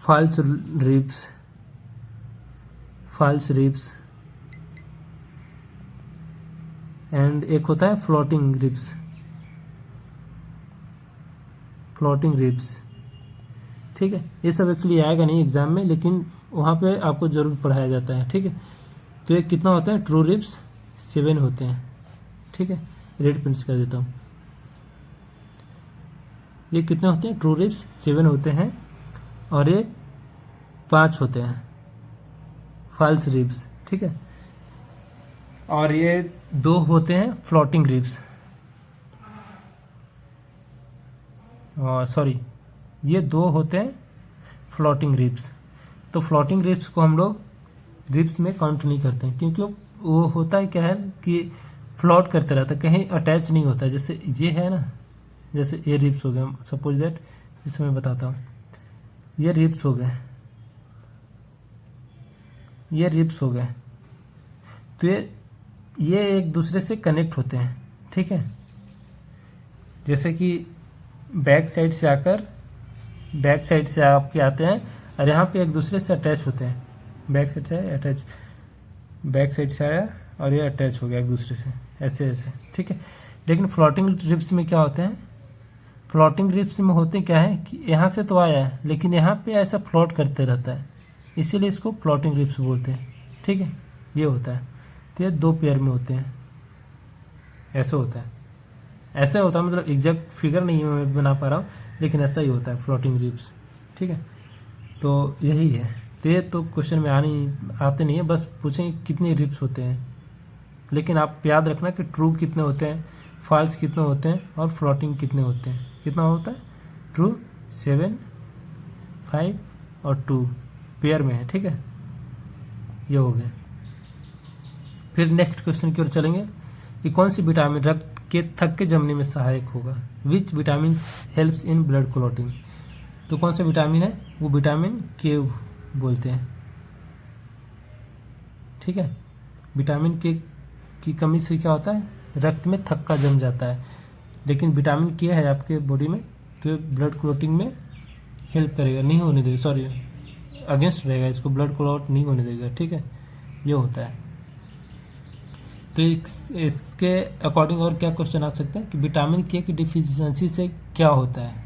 false ribs, false ribs, and एक होता है फ्लोटिंग रिब्स, फ्लोटिंग रिब्स। ठीक है, ये सब एक्चुअली आएगा नहीं एग्जाम में, लेकिन वहाँ पे आपको ज़रूर पढ़ाया जाता है। ठीक है, तो ये कितना होता है, ट्रू रिब्स 7 होते हैं। ठीक है, रेड पेंस कर देता हूँ। ये कितने होते हैं, ट्रू रिब्स 7 होते हैं, और ये 5 होते हैं फॉल्स रिब्स। ठीक है, और ये 2 होते हैं फ्लोटिंग रिब्स, सॉरी ये 2 होते हैं फ्लोटिंग रिब्स। तो फ्लोटिंग रिब्स को हम लोग रिब्स में काउंट नहीं करते हैं, क्योंकि वो होता है क्या है कि फ्लोट करते रहता है, कहीं अटैच नहीं होता है। जैसे ये है ना, जैसे ये रिब्स हो गए, सपोज दैट, इसे मैं बताता हूँ, ये रिब्स हो गए, ये रिब्स हो गए, तो ये एक दूसरे से कनेक्ट होते हैं। ठीक है, जैसे कि बैक साइड से आकर, बैक साइड से आपके आते हैं और यहाँ पे एक दूसरे से अटैच होते हैं। बैक साइड से आया अटैच, बैक साइड से आया और ये अटैच हो गया एक दूसरे से, ऐसे ऐसे। ठीक है, लेकिन फ्लोटिंग रिब्स में क्या होते हैं, फ्लोटिंग रिब्स में होते क्या है कि यहाँ से तो आया है, लेकिन यहाँ पे ऐसा फ्लोट करते रहता है, इसीलिए इसको फ्लोटिंग रिब्स बोलते हैं। ठीक है, ये होता है। तो ये 2 पेयर में होते हैं, ऐसे होता है, ऐसे होता है, मतलब एग्जैक्ट फिगर नहीं मैं बना पा रहा हूँ, लेकिन ऐसा ही होता है फ्लोटिंग रिब्स। ठीक है, तो यही है। तो ये तो क्वेश्चन में आते नहीं है, बस पूछेंगे कितने रिब्स होते हैं, लेकिन आप याद रखना कि ट्रू कितने होते हैं, फॉल्स कितने होते हैं, और फ्लोटिंग कितने होते हैं। कितना होता है, ट्रू 7, 5 और 2 पेयर में है। ठीक है, ये हो गया। फिर नेक्स्ट क्वेश्चन की ओर चलेंगे कि कौन सी विटामिन रक्त के थक्के के जमने में सहायक होगा। Which vitamin helps in blood clotting. तो कौन सा विटामिन है, वो विटामिन के बोलते हैं। ठीक है, विटामिन के की कमी से क्या होता है, रक्त में थक्का जम जाता है, लेकिन विटामिन के है आपके बॉडी में, तो ब्लड क्लॉटिंग में हेल्प करेगा, नहीं होने देगा, सॉरी अगेंस्ट रहेगा, इसको ब्लड क्लॉट नहीं होने देगा। ठीक है, ये होता है। तो इसके अकॉर्डिंग और क्या क्वेश्चन आ सकते हैं कि विटामिन के की डिफिशियंसी से क्या होता है।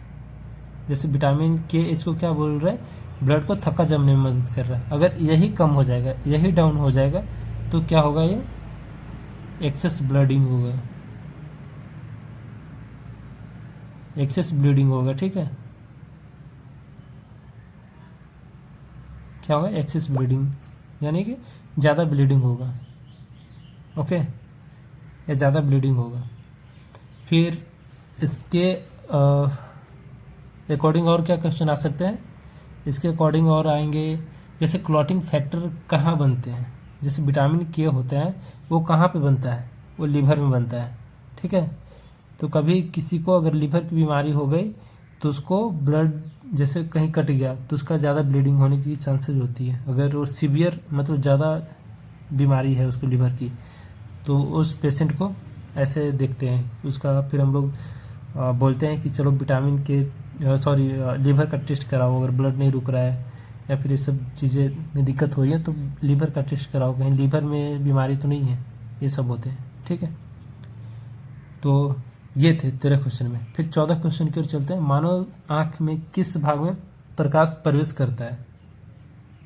जैसे विटामिन के इसको क्या बोल रहा है, ब्लड को थक्का जमने में मदद कर रहा है। अगर यही कम हो जाएगा, यही डाउन हो जाएगा, तो क्या होगा, ये एक्सेस ब्लडिंग होगा, एक्सेस ब्लीडिंग होगा। ठीक है, क्या होगा, एक्सेस ब्लीडिंग, यानी कि ज़्यादा ब्लीडिंग होगा। ओके, या ज़्यादा ब्लीडिंग होगा। फिर इसके अकॉर्डिंग और क्या क्वेश्चन आ सकते हैं, इसके अकॉर्डिंग और आएंगे, जैसे क्लॉटिंग फैक्टर कहाँ बनते हैं। जैसे विटामिन के होता है, वो कहाँ पे बनता है, वो लीवर में बनता है। ठीक है, तो कभी किसी को अगर लीवर की बीमारी हो गई तो उसको ब्लड जैसे कहीं कट गया तो उसका ज़्यादा ब्लीडिंग होने की चांसेस होती है। अगर वो सीवियर मतलब ज़्यादा बीमारी है उसको लीवर की, तो उस पेशेंट को ऐसे देखते हैं, उसका फिर हम लोग बोलते हैं कि चलो विटामिन के लीवर का टेस्ट कराओ, अगर ब्लड नहीं रुक रहा है या फिर ये सब चीज़ें में दिक्कत हो रही है तो लीवर का टेस्ट कराओ, कहीं लीवर में बीमारी तो नहीं है, ये सब होते हैं। ठीक है, तो ये थे 13 क्वेश्चन में। फिर 14 क्वेश्चन की ओर चलते हैं। मानव आँख में किस भाग में प्रकाश प्रवेश करता है,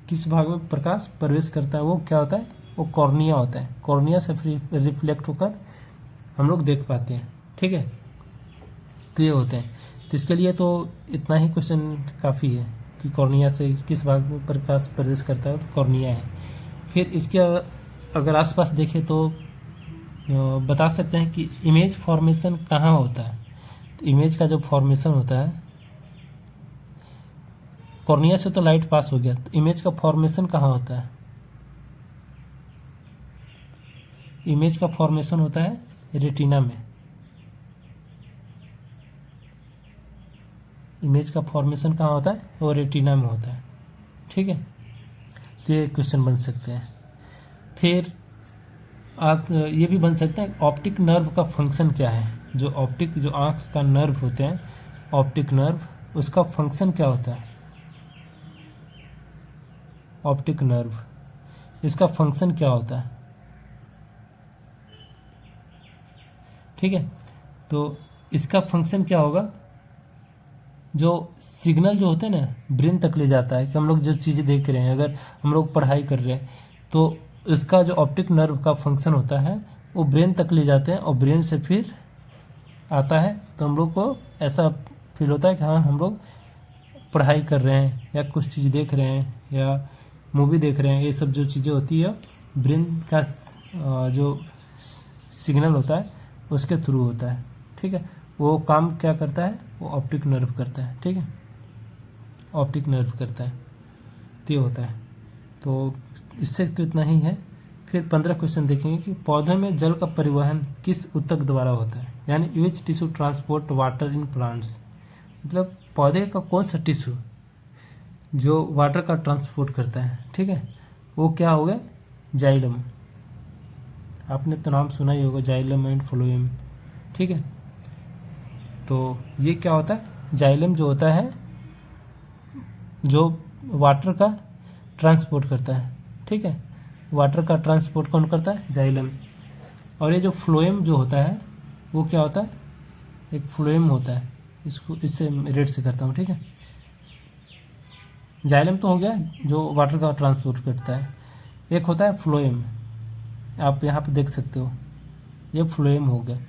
किस भाग में प्रकाश प्रवेश करता है, वो क्या होता है, वो कॉर्निया होता है। कॉर्निया से रिफ्लेक्ट होकर हम लोग देख पाते हैं। ठीक है, तो ये होते हैं। तो इसके लिए तो इतना ही क्वेश्चन काफ़ी है कि कॉर्निया से किस भाग में प्रकाश प्रवेश करता है, तो कॉर्निया है। फिर इसके अगर आसपास देखें तो बता सकते हैं कि इमेज फॉर्मेशन कहाँ होता है। तो इमेज का जो फॉर्मेशन होता है, कॉर्निया से तो लाइट पास हो गया, तो इमेज का फॉर्मेशन कहाँ होता है, इमेज का फॉर्मेशन होता है रेटिना में, इमेज का फॉर्मेशन कहाँ होता है, वो रेटिना में होता है। ठीक है, तो ये क्वेश्चन बन सकते हैं। फिर आज ये भी बन सकता है ऑप्टिक नर्व का फंक्शन क्या है। जो आँख का नर्व होते हैं, ऑप्टिक नर्व, उसका फंक्शन क्या होता है। ऑप्टिक नर्व, इसका फंक्शन क्या होता है। ठीक है, तो इसका फंक्शन क्या होगा, जो सिग्नल जो होते हैं ना ब्रेन तक ले जाता है, कि हम लोग जो चीज़ें देख रहे हैं, अगर हम लोग पढ़ाई कर रहे हैं तो इसका जो ऑप्टिक नर्व का फंक्शन होता है वो ब्रेन तक ले जाते हैं, और ब्रेन से फिर आता है, तो हम लोग को ऐसा फील होता है कि हाँ हम लोग पढ़ाई कर रहे हैं या कुछ चीज़ देख रहे हैं या मूवी देख रहे हैं। ये सब जो चीज़ें होती है ब्रेन का जो सिग्नल होता है उसके थ्रू होता है। ठीक है, वो काम क्या करता है, वो ऑप्टिक नर्व करता है। ठीक है, ऑप्टिक नर्व करता है, तो ये होता है। तो इससे तो इतना ही है। फिर 15 क्वेश्चन देखेंगे कि पौधों में जल का परिवहन किस ऊतक द्वारा होता है, यानी which tissue transport water in plants. मतलब पौधे का कौन सा टिश्यू जो वाटर का ट्रांसपोर्ट करता है। ठीक है, वो क्या होगा, जाइलम। आपने तो नाम सुना ही होगा, जाइलम एंड फ्लोएम। ठीक है, तो ये क्या होता है, जाइलम जो होता है जो वाटर का ट्रांसपोर्ट करता है। ठीक है, वाटर का ट्रांसपोर्ट कौन करता है, जाइलम। और ये जो फ्लोएम जो होता है वो क्या होता है, एक फ्लोएम होता है, इसको इससे रेड से करता हूँ। ठीक है, जाइलम तो हो गया जो वाटर का ट्रांसपोर्ट करता है, एक होता है फ्लोएम, आप यहाँ पे देख सकते हो, ये फ्लोएम हो गया।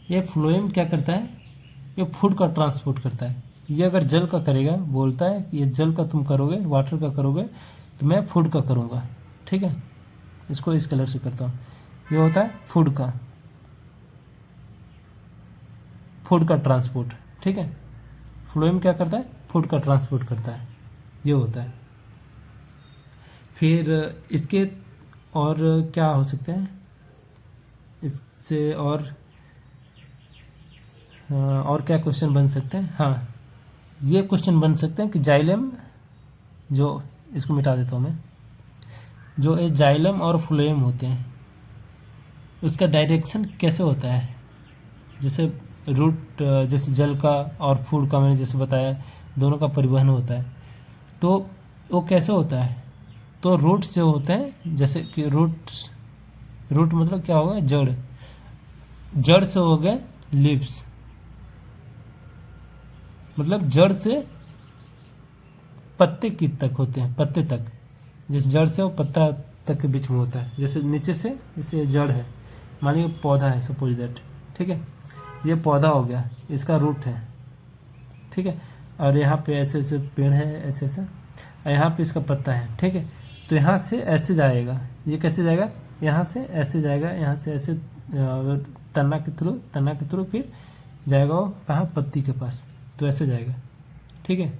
ये फ्लोएम क्या करता है, ये फूड का ट्रांसपोर्ट करता है। ये अगर जल का करेगा, बोलता है कि ये जल का तुम करोगे, वाटर का करोगे, तो मैं फूड का करूँगा। ठीक है, इसको इस कलर से करता हूँ, ये होता है फूड का ट्रांसपोर्ट। ठीक है, फ्लोएम क्या करता है, फूड का ट्रांसपोर्ट करता है, ये होता है। फिर इसके और क्या हो सकते हैं, इससे और क्या क्वेश्चन बन सकते हैं। हाँ, ये क्वेश्चन बन सकते हैं कि जाइलम, जो इसको मिटा देता हूँ मैं, जो ये जाइलम और फ्लोएम होते हैं उसका डायरेक्शन कैसे होता है। जैसे रूट, जैसे जल का और फूड का मैंने जैसे बताया, दोनों का परिवहन होता है, तो वो कैसे होता है, तो रूट से होते हैं। जैसे कि रूट मतलब क्या होगा, जड़ से हो गए लीव्स, मतलब जड़ से पत्ते की तक होते हैं, पत्ते तक, जिस जड़ से वो पत्ता तक के बीच में होता है। जैसे नीचे से, जैसे जड़ है, मान लीजिए पौधा है, सपोज दैट। ठीक है, ये पौधा हो गया, इसका रूट है। ठीक है, और यहाँ पे ऐसे ऐसे पेड़ है, ऐसे ऐसे, और यहाँ पे इसका पत्ता है। ठीक है, तो यहाँ से ऐसे जाएगा, ये कैसे जाएगा, यहाँ से ऐसे जाएगा, यहाँ से ऐसे तना के थ्रू फिर जाएगा वो कहाँ, पत्ती के पास, तो ऐसे जाएगा। ठीक है,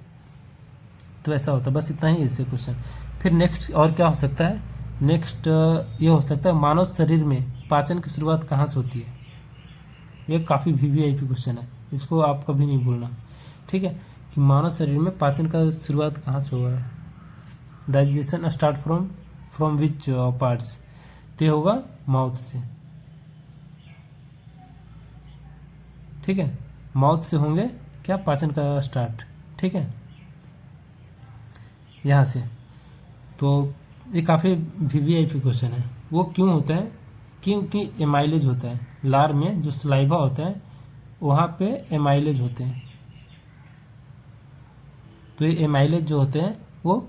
तो ऐसा होता है। बस इतना ही इससे क्वेश्चन। फिर नेक्स्ट और क्या हो सकता है, नेक्स्ट ये हो सकता है मानव शरीर में पाचन की शुरुआत कहाँ से होती है। ये काफ़ी वीवीआईपी क्वेश्चन है, इसको आप कभी नहीं भूलना। ठीक है, कि मानव शरीर में पाचन का शुरुआत कहाँ से हुआ है, digestion start from which parts, तो होगा माउथ से। ठीक है, माउथ से होंगे क्या, पाचन का स्टार्ट। ठीक है, यहाँ से। तो ये काफ़ी वीवीआईपी क्वेश्चन है। वो क्यों होता है, क्योंकि एमाइलेज होता है लार में, जो सलाइवा होता है वहाँ पे एमाइलेज होते हैं। तो ये एमाइलेज जो होते हैं वो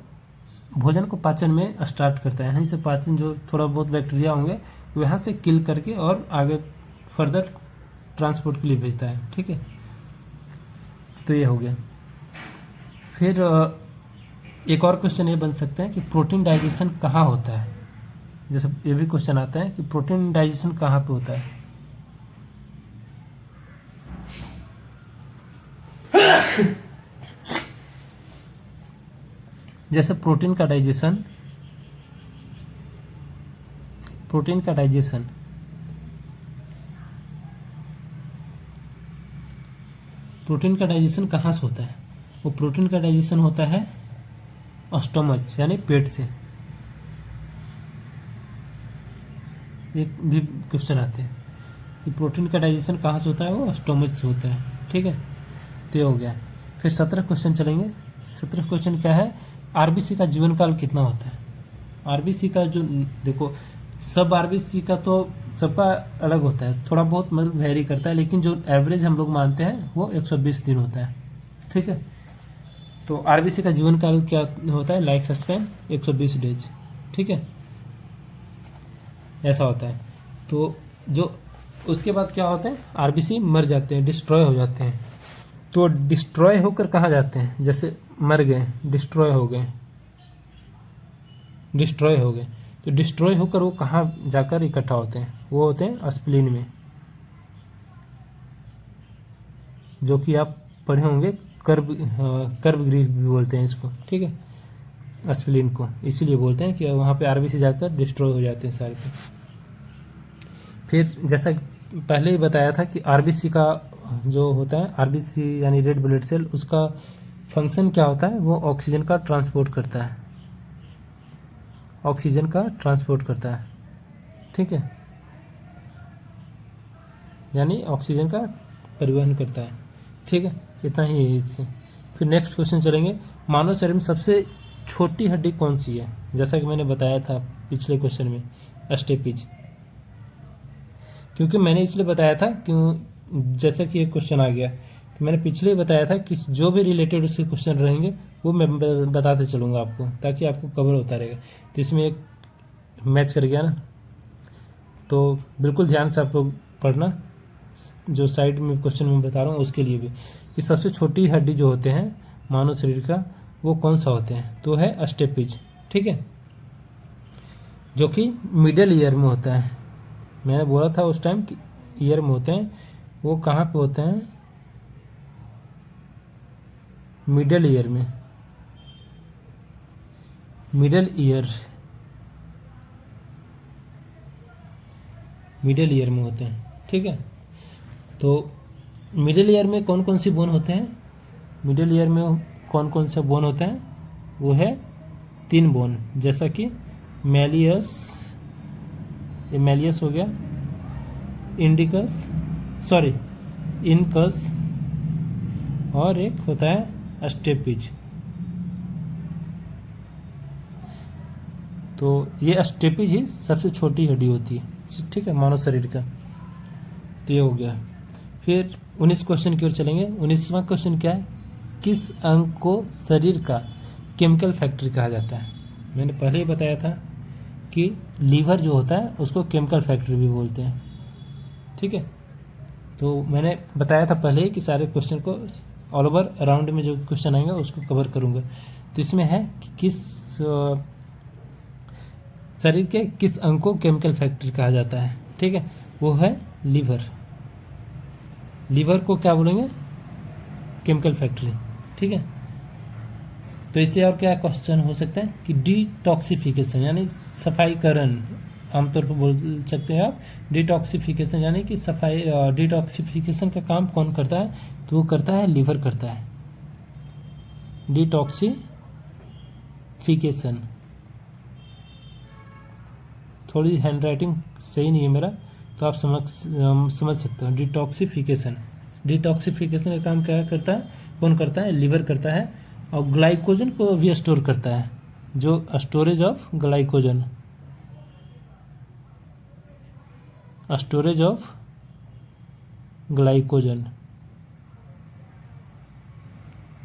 भोजन को पाचन में स्टार्ट करता है, यहीं से पाचन जो थोड़ा बहुत बैक्टीरिया होंगे वो यहाँ से किल करके और आगे फर्दर ट्रांसपोर्ट के लिए भेजता है। ठीक है, तो ये हो गया। फिर एक और क्वेश्चन ये बन सकते हैं कि प्रोटीन डाइजेशन कहाँ होता है। जैसे ये भी क्वेश्चन आता है कि प्रोटीन डाइजेशन कहाँ पे होता है। जैसे प्रोटीन का डाइजेशन प्रोटीन का डाइजेशन कहाँ से होता है? वो प्रोटीन का डाइजेशन होता है स्टमच यानी पेट से। एक भी क्वेश्चन आते हैं कि प्रोटीन का डाइजेशन कहाँ से होता है, वो स्टमच से होता है। ठीक है, तो ये हो गया। फिर 17 क्वेश्चन चलेंगे। 17 क्वेश्चन क्या है, आरबीसी का जीवन काल कितना होता है? आरबीसी का जो देखो, सब आरबीसी का तो सबका अलग होता है, थोड़ा बहुत मतलब वेरी करता है, लेकिन जो एवरेज हम लोग मानते हैं वो 120 दिन होता है। ठीक है, तो आरबीसी का जीवन काल क्या होता है, लाइफ स्पैन 120 डेज। ठीक है, ऐसा होता है। तो जो उसके बाद क्या होता है, आरबीसी मर जाते हैं, डिस्ट्रॉय हो जाते हैं। तो डिस्ट्रॉय होकर कहाँ जाते हैं, जैसे मर गए, डिस्ट्रॉय हो गए, डिस्ट्रॉय हो गए, तो डिस्ट्रॉय होकर वो कहाँ जाकर इकट्ठा होते हैं, वो होते हैं स्प्लीन में, जो कि आप पढ़े होंगे, कर्व ग्रीफ भी बोलते हैं इसको। ठीक है, स्प्लीन को इसीलिए बोलते हैं कि वहाँ पे आरबीसी जाकर डिस्ट्रॉय हो जाते हैं सारे के। फिर जैसा पहले ही बताया था कि आरबीसी का जो होता है, आरबीसी यानी रेड ब्लड सेल, उसका फंक्शन क्या होता है, वो ऑक्सीजन का ट्रांसपोर्ट करता है, ऑक्सीजन का ट्रांसपोर्ट करता है। ठीक है, यानी ऑक्सीजन का परिवहन करता है। ठीक है, इतना ही है इससे। फिर नेक्स्ट क्वेश्चन चलेंगे, मानव शरीर में सबसे छोटी हड्डी कौन सी है? जैसा कि मैंने बताया था पिछले क्वेश्चन में, स्टेपिज। क्योंकि मैंने इसलिए बताया था क्यों, जैसा कि एक क्वेश्चन आ गया, तो मैंने पिछले ही बताया था कि जो भी रिलेटेड उसके क्वेश्चन रहेंगे वो मैं बताते चलूँगा आपको, ताकि आपको कवर होता रहेगा। तो इसमें एक मैच कर गया ना, तो बिल्कुल ध्यान से आप लोग पढ़ना, जो साइड में क्वेश्चन में बता रहा हूँ उसके लिए भी, कि सबसे छोटी हड्डी जो होते हैं मानव शरीर का, वो कौन सा होते हैं, तो है स्टेपिज। ठीक है, जो कि मिडल ईयर में होता है। मैंने बोला था उस टाइम कि ईयर में होते हैं, वो कहाँ पे होते हैं, मिडल ईयर में, मिडल ईयर, मिडल ईयर में होते हैं। ठीक है, तो मिडिल ईयर में कौन कौन सी बोन होते हैं, मिडिल ईयर में कौन कौन से बोन होते हैं, वो है 3 बोन, जैसा कि मैलियस, ये मैलियस हो गया, इंडिकस, सॉरी इनकस, और एक होता है स्टेपिज। तो ये स्टेपिज ही सबसे छोटी हड्डी होती है। ठीक है, मानव शरीर का। तो ये हो गया। फिर 19 क्वेश्चन की ओर चलेंगे। 19वां क्वेश्चन क्या है, किस अंग को शरीर का केमिकल फैक्ट्री कहा जाता है? मैंने पहले ही बताया था कि लीवर जो होता है उसको केमिकल फैक्ट्री भी बोलते हैं। ठीक है, तो मैंने बताया था पहले ही कि सारे क्वेश्चन को ऑल ओवर अराउंड में जो क्वेश्चन आएंगे उसको कवर करूँगा। तो इसमें है कि किस शरीर के किस अंग को केमिकल फैक्ट्री कहा जाता है? ठीक है, वो है लीवर। लीवर को क्या बोलेंगे? Chemical factory. ठीक है, तो इससे और क्या क्वेश्चन हो सकता है कि डिटॉक्सिफिकेशन यानी सफाईकरण, आमतौर पर बोल सकते हैं आप डिटॉक्सिफिकेशन, यानी कि सफाई, डिटॉक्सिफिकेशन का काम कौन करता है? तो वो करता है लीवर करता है, डिटॉक्सिफिकेशन। थोड़ी हैंड राइटिंग सही नहीं है मेरा, तो आप समझ सकते हो। डिटॉक्सिफिकेशन, डिटॉक्सिफिकेशन का काम क्या करता है, कौन करता है? लीवर करता है। और ग्लाइकोजन को भी स्टोर करता है, जो storage of glycogen, storage of glycogen,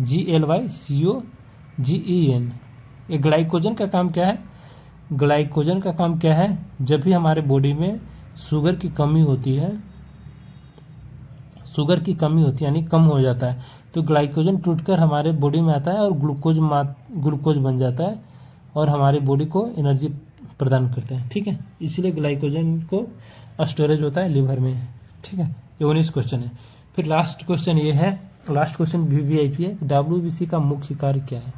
GLYCOGEN। ये ग्लाइकोजन का काम क्या है? ग्लाइकोजन का काम क्या है? जब भी हमारे बॉडी में शुगर की कमी होती है, शुगर की कमी होती है यानी कम हो जाता है, तो ग्लाइकोजन टूटकर हमारे बॉडी में आता है और ग्लूकोज बन जाता है और हमारी बॉडी को एनर्जी प्रदान करते हैं। ठीक है, इसीलिए ग्लाइकोजन को स्टोरेज होता है लीवर में। ठीक है, ये 19 क्वेश्चन है। फिर लास्ट क्वेश्चन ये है, लास्ट क्वेश्चन VVIP है, WBC का मुख्य कार्य क्या है?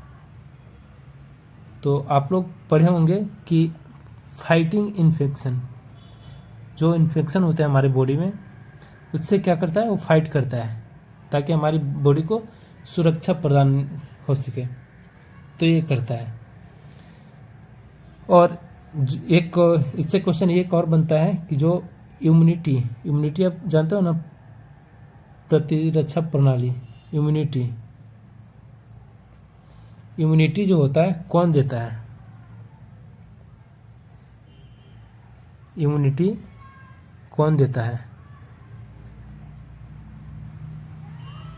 तो आप लोग पढ़े होंगे कि फाइटिंग इन्फेक्शन, जो इन्फेक्शन होता है हमारे बॉडी में, उससे क्या करता है? वो फाइट करता है। ताकि हमारी बॉडी को सुरक्षा प्रदान हो सके, तो ये करता है। और एक इससे क्वेश्चन एक और बनता है कि जो इम्यूनिटी आप जानते हो ना, प्रतिरक्षा प्रणाली, इम्यूनिटी जो होता है कौन देता है? इम्यूनिटी कौन देता है?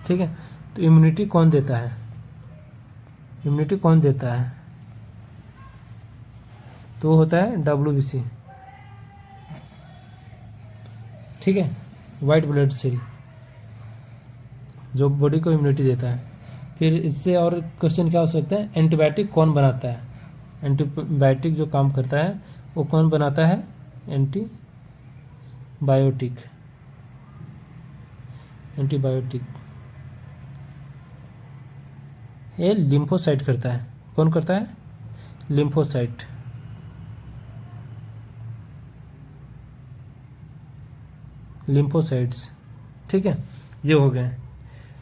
ठीक है, तो इम्यूनिटी कौन देता है? इम्यूनिटी कौन देता है? तो वो होता है WBC। ठीक है, वाइट ब्लड सेल जो बॉडी को इम्यूनिटी देता है। फिर इससे और क्वेश्चन क्या हो सकता है, एंटीबायोटिक कौन बनाता है? एंटीबायोटिक जो काम करता है वो कौन बनाता है? एंटीबायोटिक ये लिम्फोसाइट करता है। कौन करता है? लिम्फोसाइट्स। ठीक है, ये हो गए।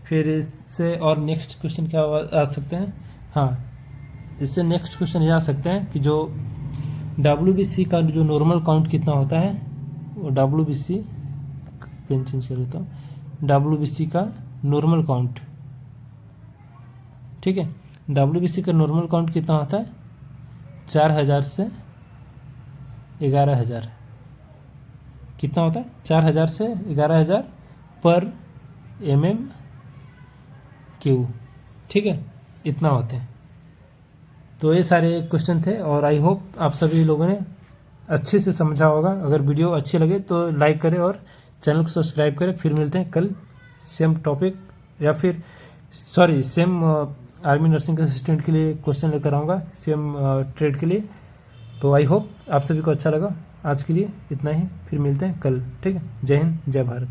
फिर इससे और नेक्स्ट क्वेश्चन क्या आ सकते हैं? हाँ, इससे नेक्स्ट क्वेश्चन ये आ सकते हैं कि जो WBC का जो नॉर्मल काउंट कितना होता है, वो WBC, पेन चेंज कर लेता हूँ, WBC का नॉर्मल काउंट। ठीक है, WBC का नॉर्मल काउंट कितना होता है? 4000 से 11000। कितना होता है? 4000 से 11000 पर mmQ। ठीक है, इतना होते हैं। तो ये सारे क्वेश्चन थे और आई होप आप सभी लोगों ने अच्छे से समझा होगा। अगर वीडियो अच्छी लगे तो लाइक करें और चैनल को सब्सक्राइब करें। फिर मिलते हैं कल सेम टॉपिक या फिर सेम आर्मी नर्सिंग असिस्टेंट के लिए क्वेश्चन लेकर आऊँगा, सेम ट्रेड के लिए। तो आई होप आप सभी को अच्छा लगा। आज के लिए इतना ही, फिर मिलते हैं कल। ठीक है, जय हिंद, जय भारत।